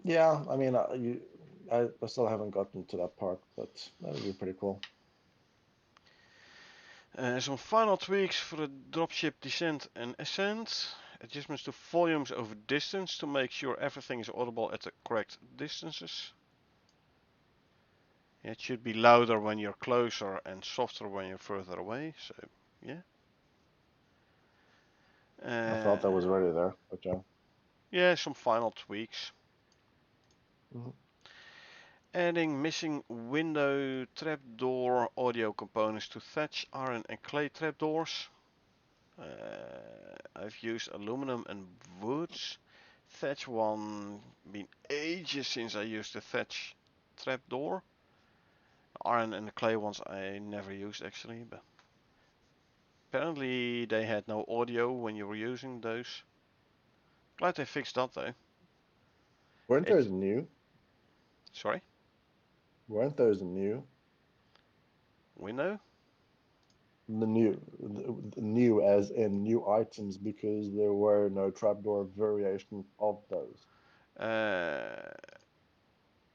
Yeah, I mean, I still haven't gotten to that part, but that would be pretty cool. Some final tweaks for the dropship descent and ascent. Adjustments to volumes over distance to make sure everything is audible at the correct distances. It should be louder when you're closer and softer when you're further away. So, yeah. I thought that was already there, but yeah. Yeah, some final tweaks. Mhm. Adding missing window trapdoor audio components to thatch, iron and clay trapdoors. I've used aluminum and woods. Thatch one, been ages since I used the thatch trapdoor. Iron and the clay ones I never used actually, but apparently they had no audio when you were using those. Glad they fixed that though. Weren't It those new? sorry, Weren't those new? window. The new as in new items because there were no trapdoor variations of those. Uh,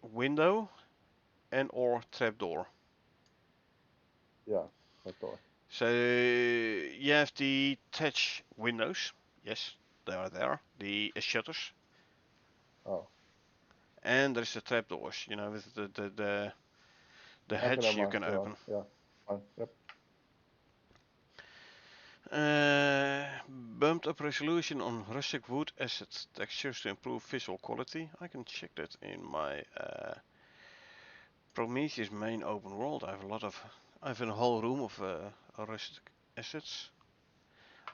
Window and or trapdoor. Yeah, I thought. So you have the touch windows. Yes, they are there. The shutters. Oh, And there's the trapdoors, with the okay, hatch never you mind. can Yeah, open. yeah, fine. Yep. Bumped up resolution on rustic wood asset textures to improve visual quality. I can check that in my Prometheus main open world. I have a whole room of rustic assets.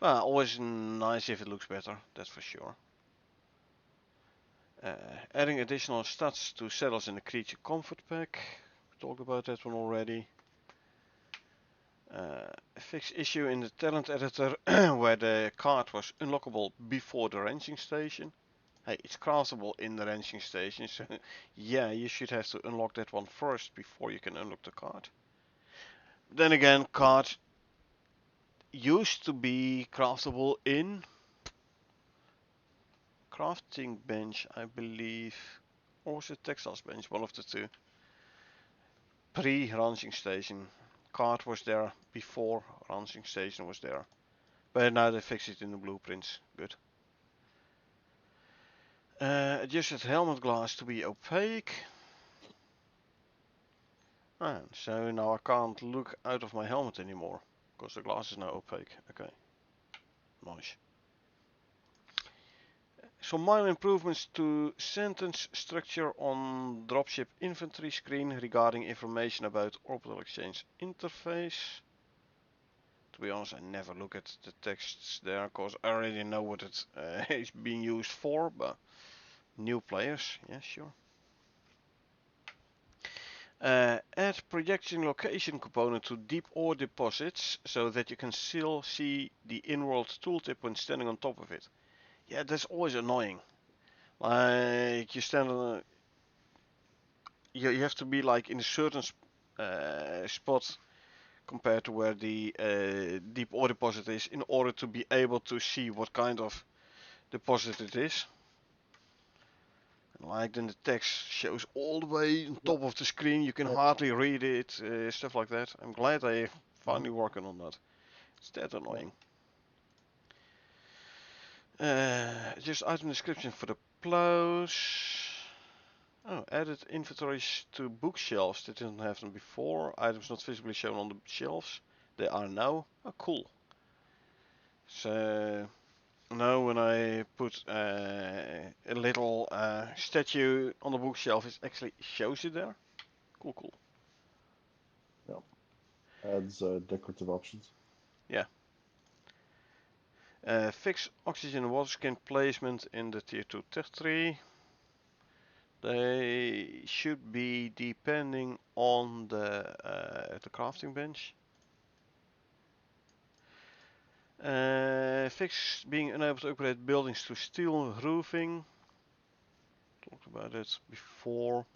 Well, always nice if it looks better, that's for sure. Adding additional stats to saddles in the creature comfort pack. We talked about that one already. Fix issue in the talent editor where the card was unlockable before the ranching station. Hey, it's craftable in the ranching station, so yeah, you should have to unlock that one first before you can unlock the card. Then again, card used to be craftable in crafting bench, I believe, or was it textiles bench, one of the two. Pre-ranching station. Card was there before ranching station was there. But now they fix it in the blueprints. Good. Adjusted helmet glass to be opaque. So now I can't look out of my helmet anymore. Because the glass is now opaque. Okay. Nice. Some minor improvements to sentence structure on dropship inventory screen regarding information about orbital exchange interface. To be honest, I never look at the texts there because I already know what it is being used for, but new players, yeah, sure. Add projection location component to deep ore deposits so that you can still see the in-world tooltip when standing on top of it. Yeah, that's always annoying. Like you stand on you have to be like in a certain spot compared to where the deep ore deposit is in order to be able to see what kind of deposited is. Like then the text shows all the way on Yeah. top of the screen, you can Yeah. hardly read it, stuff like that. I'm glad they're Mhm. finally working on that. It's that Yeah. annoying. Just item description for the plows. Oh, added inventories to bookshelves. They didn't have them before. Items not visibly shown on the shelves. They are now. Oh, cool. So now when I put a little statue on the bookshelf, it actually shows it there. Cool, cool. Yeah. Adds decorative options. Yeah. Fix oxygen and water skin placement in the tier 2 tech tree. They should be depending on the crafting bench. Fix being unable to upgrade buildings to steel roofing. Talked about it before.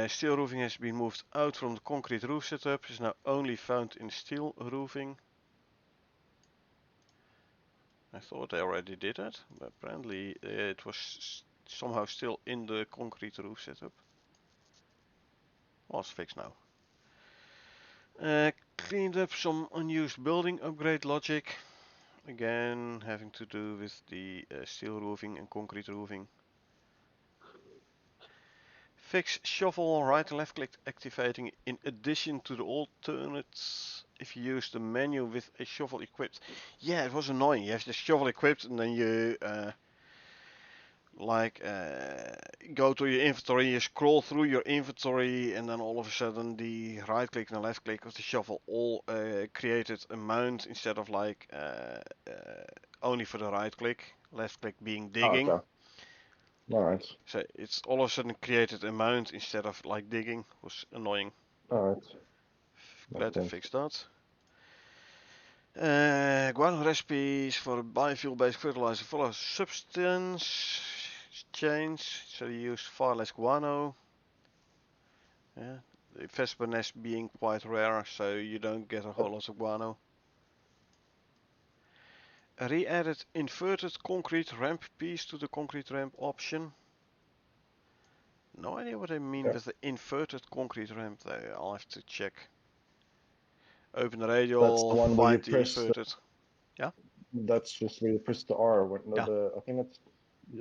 Steel roofing has been moved out from the concrete roof setup. Is now only found in steel roofing. I thought they already did that, but apparently it was somehow still in the concrete roof setup. Well, it's fixed now. Cleaned up some unused building upgrade logic. Again, having to do with the steel roofing and concrete roofing. Fix shovel right and left click activating in addition to the alternates if you use the menu with a shovel equipped. Yeah, it was annoying. You have the shovel equipped and then you go to your inventory, you scroll through your inventory, and then all of a sudden the right click and the left click of the shovel all created a mount instead of only for the right click, left click being Oh, digging. okay. All right. So it's all of a sudden created a mount instead of like digging. It was annoying. All right. Glad Makes they sense. fixed that. Guano recipes for a biofuel-based fertilizer follow substance change, so you use far less guano. Yeah, the Vespa nest being quite rare, so you don't get a whole lot of guano. Re-added inverted concrete ramp piece to the concrete ramp option. No idea what I mean Okay. with the inverted concrete ramp there. I'll have to check. Open the That's the radial, one where you find the press. inverted. Yeah? That's just where you press the R. When, no, Yeah. the I think it's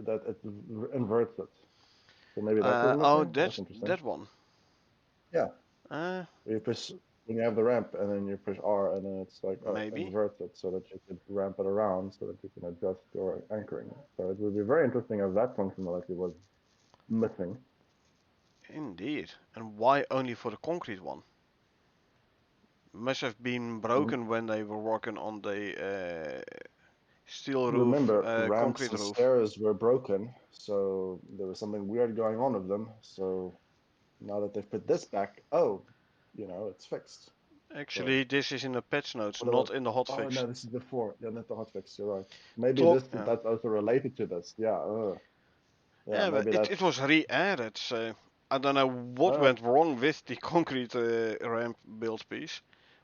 that it inverts it. So maybe that's what we're Oh, missing. That's interesting. that one. Yeah. Uh, You press when you have the ramp, and then you push R, and then it's like maybe. inverts it so that you could ramp it around, so that you can adjust your anchoring. So it would be very interesting if that functionality was missing. Indeed. And why only for the concrete one? Must have been broken when they were working on the steel roof, Remember, ramps concrete and roof. stairs were broken, so there was something weird going on with them. So now that they've put this back, oh, it's fixed. So Actually, this is in the patch notes, what not about? in the Oh hotfix. no, this is before. Yeah, not the hotfix. You're right. Maybe Talk. this Yeah. that's also related to this. Yeah. Yeah. Yeah, but Maybe it that's. was re-added, so I don't know what Uh, went wrong with the concrete ramp build piece.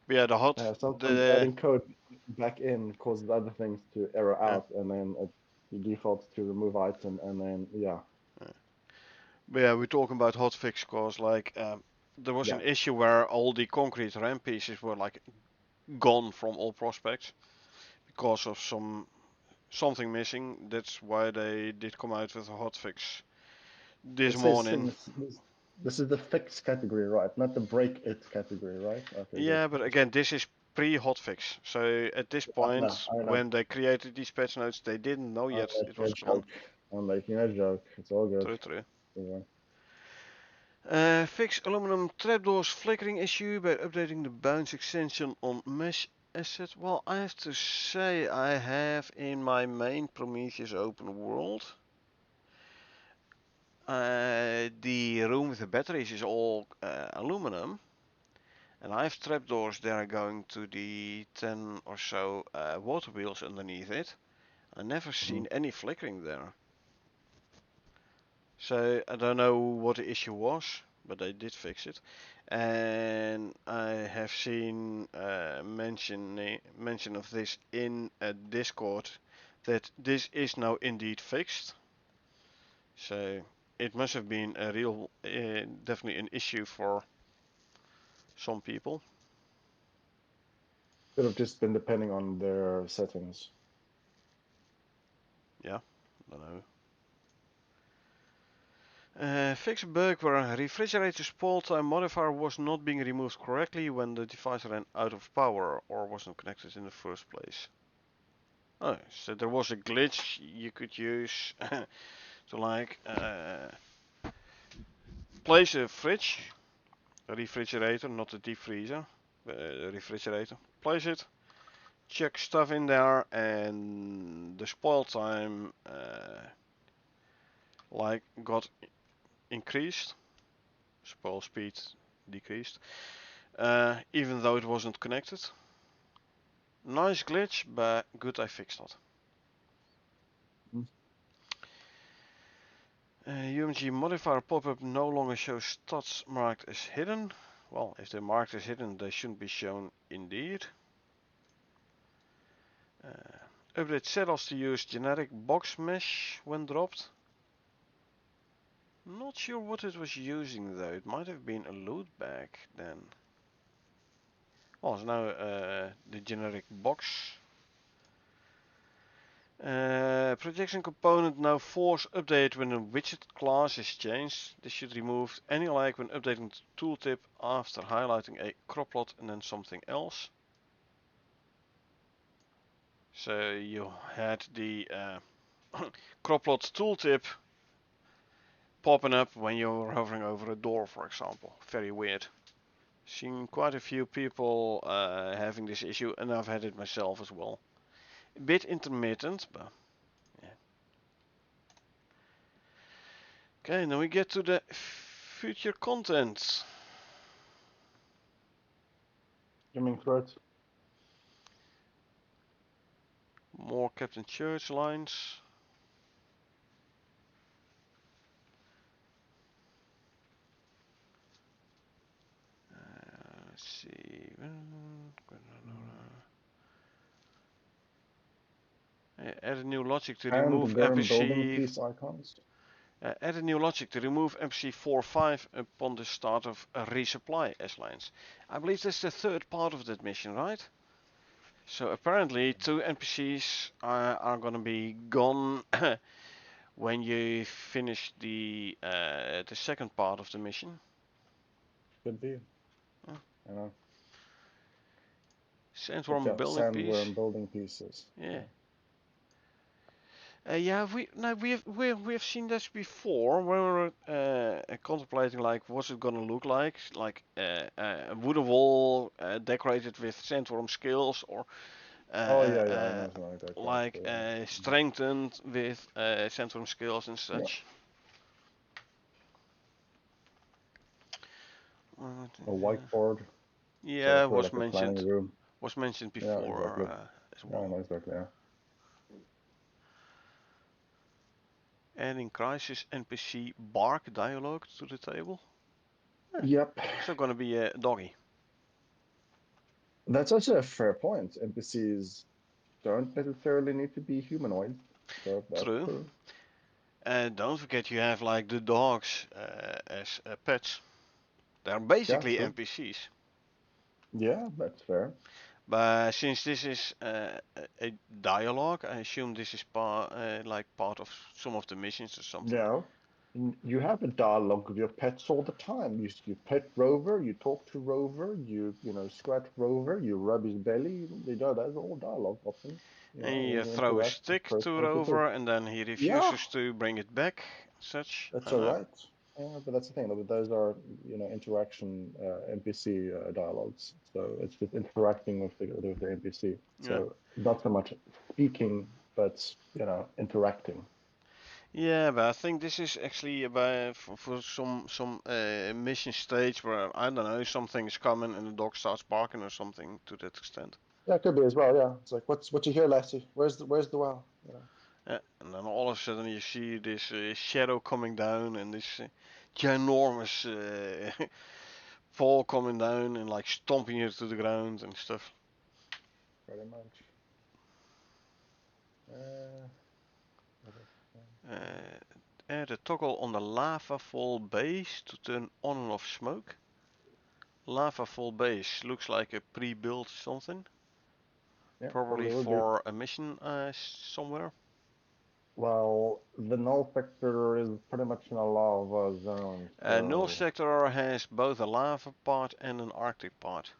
But yeah, the hot, Sometimes the adding code back in causes other things to error yeah, out, and then it defaults to remove item, and then yeah, yeah. But yeah, we're talking about hotfix because there was yeah. an issue where all the concrete ramp pieces were like gone from all prospects because of something missing. That's why they did come out with a hotfix this It says morning. this is the fix category, right? Not the break it category, right? Okay, good. Yeah, but again, this is pre-hotfix. So at this point, I know. when they created these patch notes, they didn't know I'm yet it making a was gone. joke. I'm making a joke. It's all good. True, true. Yeah. Fix aluminum trapdoors flickering issue by updating the bounce extension on mesh asset. Well, I have to say I have in my main Prometheus open world. The room with the batteries is all aluminum. And I have trapdoors that are going to the 10 or so water wheels underneath it. I never seen any flickering there. So I don't know what the issue was, but they did fix it. And I have seen mention of this in a Discord that this is now indeed fixed. So it must have been a real, definitely an issue for some people. Could have just been depending on their settings. Yeah, I don't know. Fix a bug where a refrigerator spoil time modifier was not being removed correctly when the device ran out of power or wasn't connected in the first place. Oh, so there was a glitch you could use to like place a refrigerator, not a deep freezer, a refrigerator. Place it, chuck stuff in there, and the spoil time like got increased, spoil speed decreased, even though it wasn't connected. Nice glitch, but good I fixed that. UMG modifier pop-up no longer shows stats marked as hidden. Well, if they're marked as hidden, they shouldn't be shown indeed. Update settles to use generic box mesh when dropped. Not sure what it was using though. It might have been a loot bag then. Well, it's now the generic box. Projection component now force update when a widget class is changed. This should remove any lag when updating the tooltip after highlighting a crop plot and then something else. So you had the crop plot tooltip popping up when you're hovering over a door, for example. Very weird. Seen quite a few people having this issue, and I've had it myself as well. A bit intermittent, but yeah. Okay, now we get to the future content. You mean correct? More Captain Church lines. Let's see. Add a new logic to remove And their building NPC. piece icons. Add a new logic to remove NPC 4-5 upon the start of a resupply S-lines. I believe that's the third part of that mission, right? So apparently 2 NPCs are gonna be gone when you finish the second part of the mission. Could be. Oh. You know. Sandworm Yeah, building piece. sandworm building pieces. Yeah. Yeah, we have seen this before. We were contemplating like what's it gonna look like a wooden wall decorated with sandworm scales, or Oh yeah, yeah, I know something like that. Yeah, like strengthened with sandworm scales and yeah. such. A whiteboard. So Yeah, for like a planning room. was mentioned Yeah, before exactly. as Yeah, I well. know exactly. Yeah. Adding crisis NPC bark dialogue to the table. Yep. So gonna be a doggy. That's also a fair point. NPCs don't necessarily need to be humanoid. So that's True. true. And don't forget you have like the dogs as pets. They're Yeah, basically true. NPCs. Yeah, that's fair. But since this is a dialogue, I assume this is like part of some of the missions or something. No, you have a dialogue with your pets all the time. You pet Rover, you talk to Rover, you scratch Rover, you rub his belly. That's all dialogue options. And When you you throw a interact with stick to person to two. Rover, and then he Yeah, refuses to bring it back. Such, that's I all know. right. Yeah, but that's the thing. Those are interaction NPC dialogues. So it's just interacting with the NPC. Yeah. So not so much speaking, but interacting. Yeah, but I think this is actually about for some mission stage where I don't know something is coming and the dog starts barking or something to that extent. Yeah, it could be as well. Yeah, it's like what you hear, Lassie? Where's the well? And then all of a sudden you see this shadow coming down and this ginormous fall coming down and like stomping you to the ground and stuff. Pretty much. Add a toggle on the lava fall base to turn on and off smoke. Lava fall base looks like a pre-built something. Yeah, Probably probably would be. for a mission somewhere. Well, the null sector is pretty much in a lava zone, Null so sector has both a lava part and an Arctic part.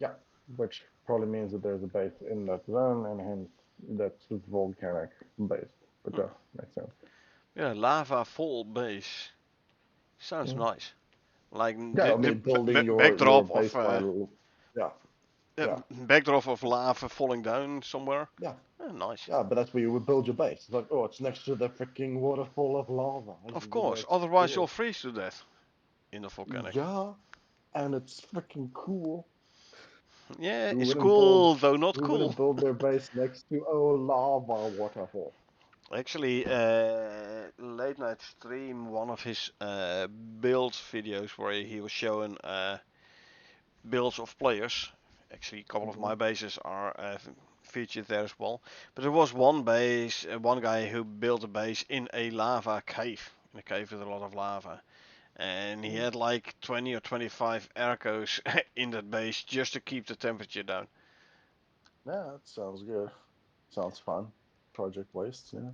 yeah, which probably means that there's a base in that zone, and hence that's volcanic based. But Hmm. yeah, makes sense. Yeah, lava fall base. Sounds Mm. nice. Like Yeah, I the mean, building your backdrop of base by yeah, yeah, backdrop of lava falling down somewhere. yeah, Nice. yeah. But that's where you would build your base. It's like, oh, it's next to the freaking waterfall of lava. This Of is the course. most Otherwise you'll cool. freeze to death in the volcanic. Yeah, and it's freaking cool. Yeah, Who it's wouldn't build? cool though not Who cool. wouldn't build their base next to a lava waterfall? Actually, late night stream one of his build videos where he was showing builds of players. Actually, a couple of Mm-hmm. my bases are featured there as well. But there was one base, one guy who built a base in a lava cave, in a cave with a lot of lava. And he had like 20 or 25 arcos in that base just to keep the temperature down. Yeah, that sounds good. Sounds fun. Project waste, yeah.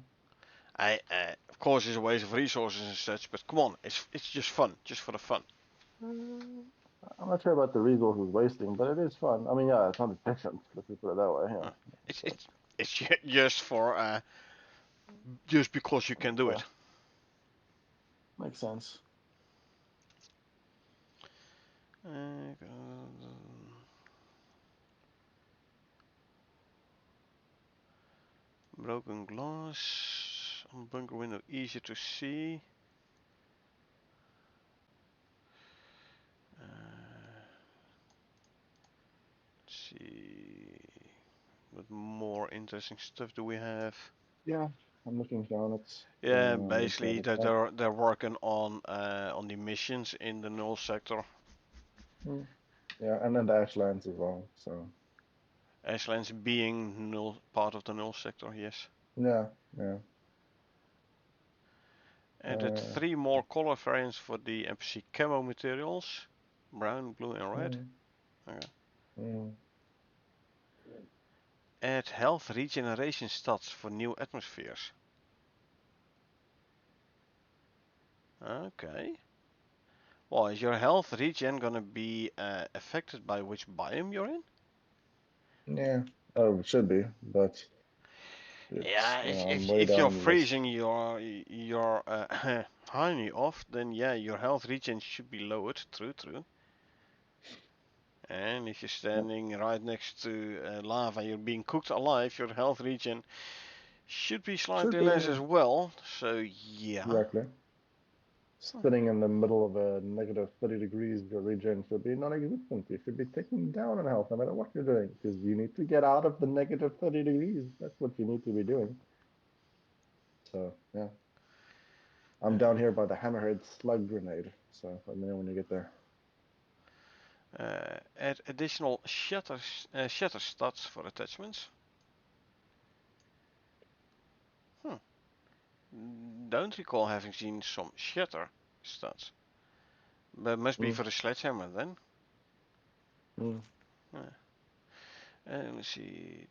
Of course, it's a waste of resources and such, but come on, it's just fun, just for the fun. I'm not sure about the resources wasting, but it is fun. I mean, yeah, it's not efficient. Let's just put it that way. Yeah. Uh, it's So, it's it's just for just because you can do yeah, it. makes sense. Broken glass on bunker window, easier to see. Let's see, what more interesting stuff do we have? Yeah, I'm looking down at Yeah, the basically data tab. they're working on the missions in the null sector. Mm. Yeah, and then the Ashlands as well. So, Ashlands being null part of the null sector, yes. yeah, yeah. Added 3 more color variants for the NPC camo materials. Brown, blue and red. Mm, Okay. mm. Add health regeneration stats for new atmospheres. Okay. Well, is your health regen gonna be affected by which biome you're in? Yeah. Oh, it should be, but it's, Yeah, you know, I'm way if you're down the list. freezing your honey off, then yeah, your health regen should be lowered. True, true. And if you're Yeah, standing right next to lava, you're being cooked alive, your health regen should be should slightly less be as well. So yeah. exactly. Hmm. Sitting in the middle of a negative 30 degrees, your regen should be non-existent. You should be taking down in health no matter what you're doing, because you need to get out of the negative 30 degrees. That's what you need to be doing. So, yeah. I'm down here by the hammerhead slug grenade. So let me know when you get there. Add additional shatter stats for attachments. Hmm. Don't recall having seen some shatter stats. But must be Mm, for the sledgehammer then. mm. Yeah. Let me see.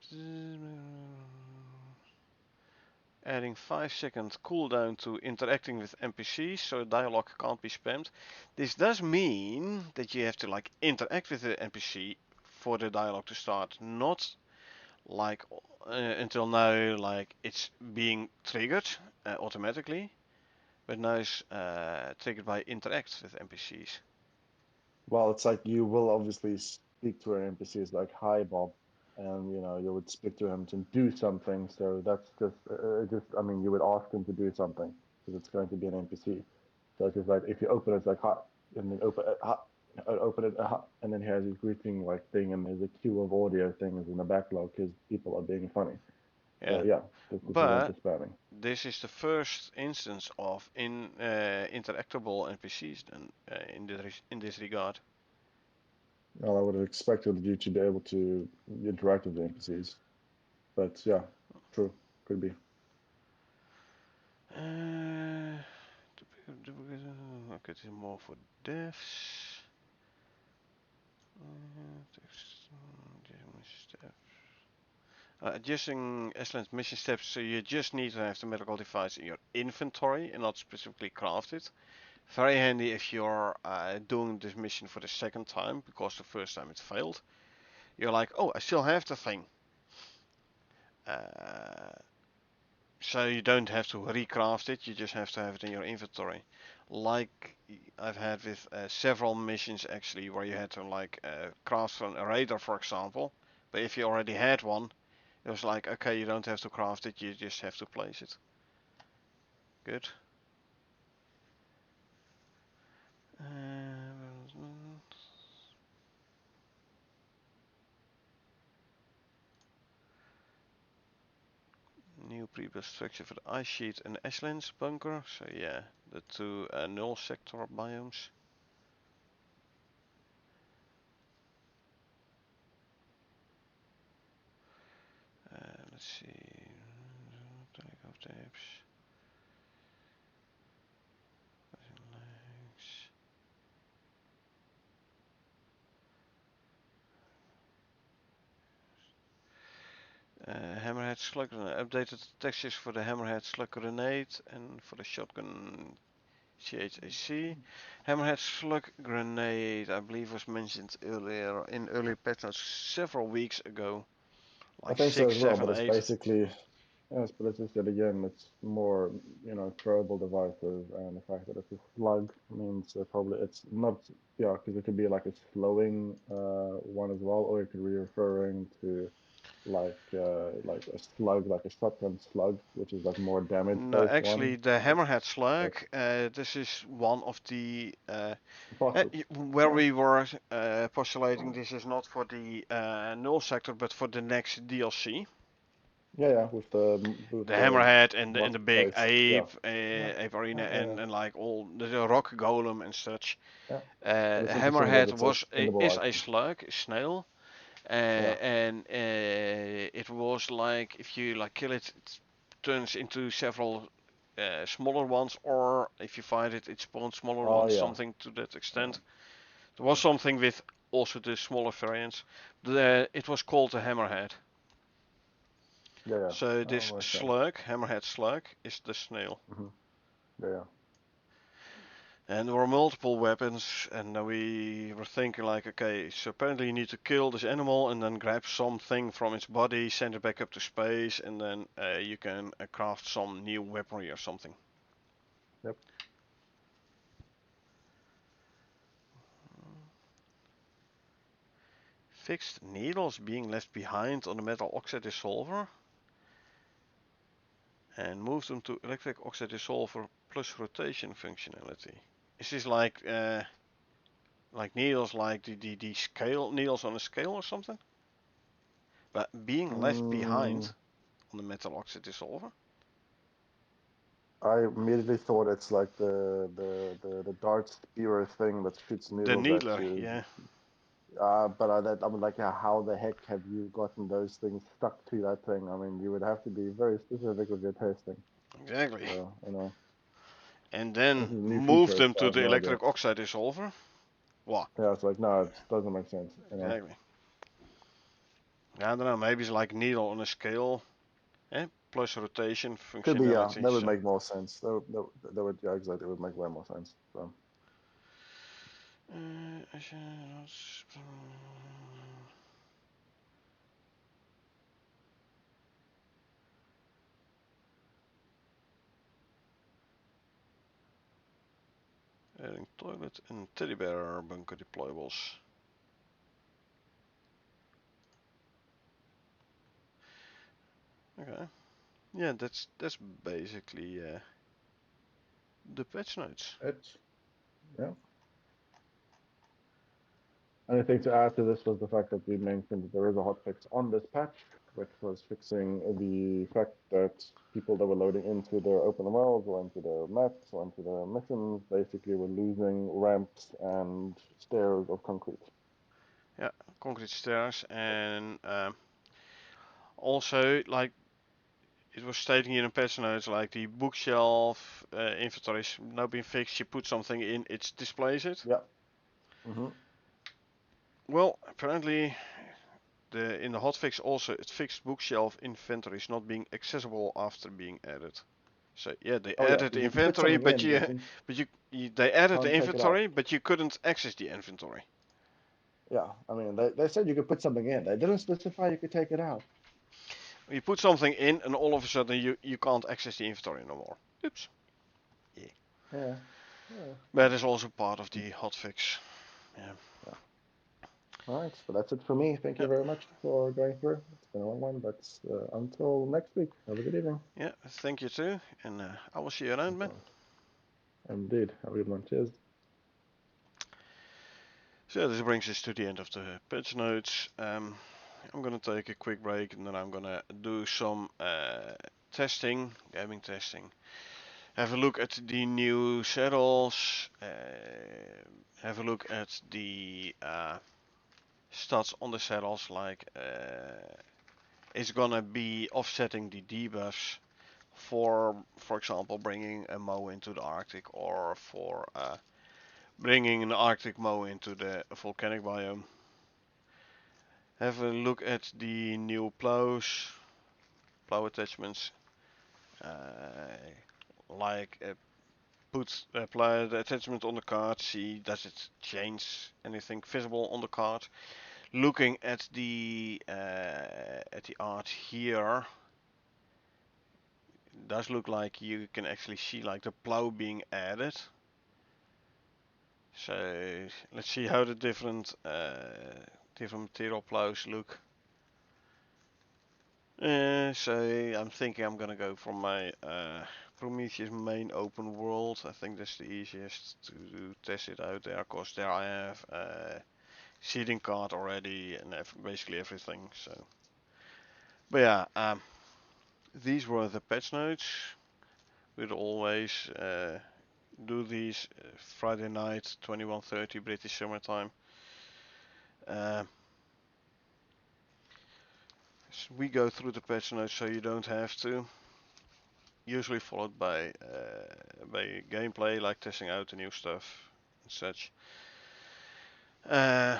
Adding 5-second cooldown to interacting with NPCs so dialogue can't be spammed. This does mean that you have to like interact with the NPC for the dialogue to start, not like until now like it's being triggered automatically, but now it's triggered by interact with NPCs. Well, it's like you will obviously speak to an NPCs like, "Hi, Bob," and you know you would speak to him to do something. So that's just I mean you would ask him to do something because it's going to be an NPC. So it's just like if you open it, it's like hot, and then open it hot, open it hot, and then he has his greeting like thing, and there's a queue of audio things in the backlog because people are being funny. So Yeah, yeah, this is prevent but the spamming. this is the first instance of interactable NPCs then in this regard. Well, I would have expected you to be able to interact with the NPCs, but yeah, true, could be. Okay, this is more for devs. Adjusting Esland's mission steps, so you just need to have the medical device in your inventory and not specifically crafted. Very handy if you're doing this mission for the second time, because the first time it failed. You're like, oh, I still have the thing. So you don't have to recraft it, you just have to have it in your inventory. Like I've had with several missions actually, where you had to like craft a radar, for example. But if you already had one, it was like, okay, you don't have to craft it, you just have to place it. Good. New pre-built structure for the ice sheet and Ashlands bunker. So yeah, the two null sector biomes. Let's see. Tapes. Hammerhead slug grenade. Updated textures for the hammerhead slug grenade and for the shotgun CHAC. Hammerhead slug grenade, I believe, was mentioned earlier in earlier patch notes several weeks ago. I Like think so 6, as well, 7, but it's 8. basically, yes, but as I said again, it's more, throwable devices, and the fact that it's a slug means probably it's not, yeah, because it could be like a slowing one as well, or it could be referring to like a slug, like a shotgun slug, which is like more damage No, based one. actually, the hammerhead But slug. This is one of the fastest, where yeah. we were postulating. This is not for the null sector, but for the next DLC. Yeah, yeah, with The the hammerhead and what's the the big face? Yeah, ape yeah, ape arena yeah, yeah, and like all the rock golem and such. yeah. But it's interesting that Hammerhead it's a was extendable is a item. slug, snail, Yeah. and it was like if you like kill it, it turns into several smaller ones, or if you fight it, it spawns smaller Oh ones, yeah. something to that Yeah. extent. There was something with also the smaller variants. It was called the hammerhead. Yeah, yeah. So Oh, this like that. slug, hammerhead slug, is the snail. Yeah, yeah. And there were multiple weapons, and we were thinking like, okay, so apparently you need to kill this animal and then grab something from its body, send it back up to space, and then you can craft some new weaponry or something. Yep. Fixed needles being left behind on the metal oxide dissolver, and moved them to electric oxide dissolver plus rotation functionality. Is this like needles, like the scale needles on a scale or something? But being left behind Mm, on the metal oxide dissolver. I immediately thought it's like the dart spear thing that shoots The needles at needler, you. yeah, But I'm like, yeah, how the heck have you gotten those things stuck to that thing? I mean, you would have to be very specific with your testing. exactly. So, And this then is a new move feature, them so I to have the no idea. electric oxide dissolver. What? Yeah, it's like, no, it doesn't make sense. Exactly. I don't know, maybe it's like needle on a scale, plus rotation Could be, yeah, functionality. that would So. make more sense. That would, yeah, exactly, it would make way more sense. So, Adding toilet and teddy bear bunker deployables. Okay. Yeah, that's basically the patch notes. yeah. Anything to add to this was the fact that we mentioned that there is a hotfix on this patch which was fixing the fact that people that were loading into their open worlds or into their maps or into their missions basically were losing ramps and stairs of concrete. Yeah, concrete stairs, and also like it was stating here in patch notes, like the bookshelf inventory is now being fixed. You put something in, it displays it. Yeah. Mm-hmm. Well, apparently in the hotfix also it fixed bookshelf inventory is not being accessible after being added. So yeah, they Oh yeah, added the because you can put inventory, something but in, you, they added the can't take it out. inventory, but you couldn't access the inventory. Yeah, I mean, they said you could put something in. They didn't specify you could take it out. You put something in, and all of a sudden you can't access the inventory no more. Oops. Yeah. Yeah. Yeah. That is also part of the hotfix. Yeah. Yeah. All right, so that's it for me. Thank you Yep. very much for going through. It's been a long one, but until next week, have a good evening. Yeah. Thank you too, and I will see you around, man. Indeed, have a good one. Cheers. So this brings us to the end of the patch notes. I'm gonna take a quick break, and then I'm gonna do some testing, gaming testing. Have a look at the new saddles. Have a look at the stats on the saddles, like it's gonna be offsetting the debuffs for example, bringing a Moe into the Arctic, or for bringing an Arctic Moe into the volcanic biome. Have a look at the new plow attachments, like put apply the attachment on the card, see does it change anything visible on the card. Looking at the art here, it does look like you can actually see like the plow being added. So let's see how the different material plows look. So I'm thinking I'm gonna go for my Prometheus main open world. I think that's the easiest to test it out there, cause there I have seeding card already and basically everything. So, but yeah, these were the patch notes. We'd always do these Friday night, 21:30 British Summer Time. So we go through the patch notes so you don't have to. Usually followed by gameplay, like testing out the new stuff and such. Uh,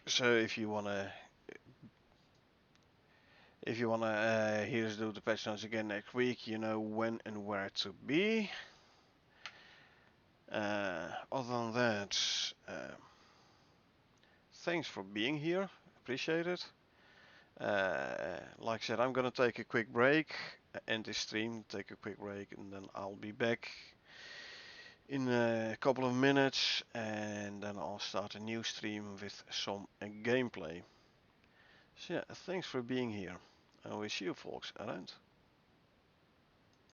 so if you wanna hear us do the patch notes again next week, you know when and where to be. Other than that, thanks for being here. Appreciate it. Like I said, I'm gonna take a quick break, end this stream, take a quick break, and then I'll be back in a couple of minutes, and then I'll start a new stream with some gameplay. So yeah, thanks for being here, and we'll see you folks around.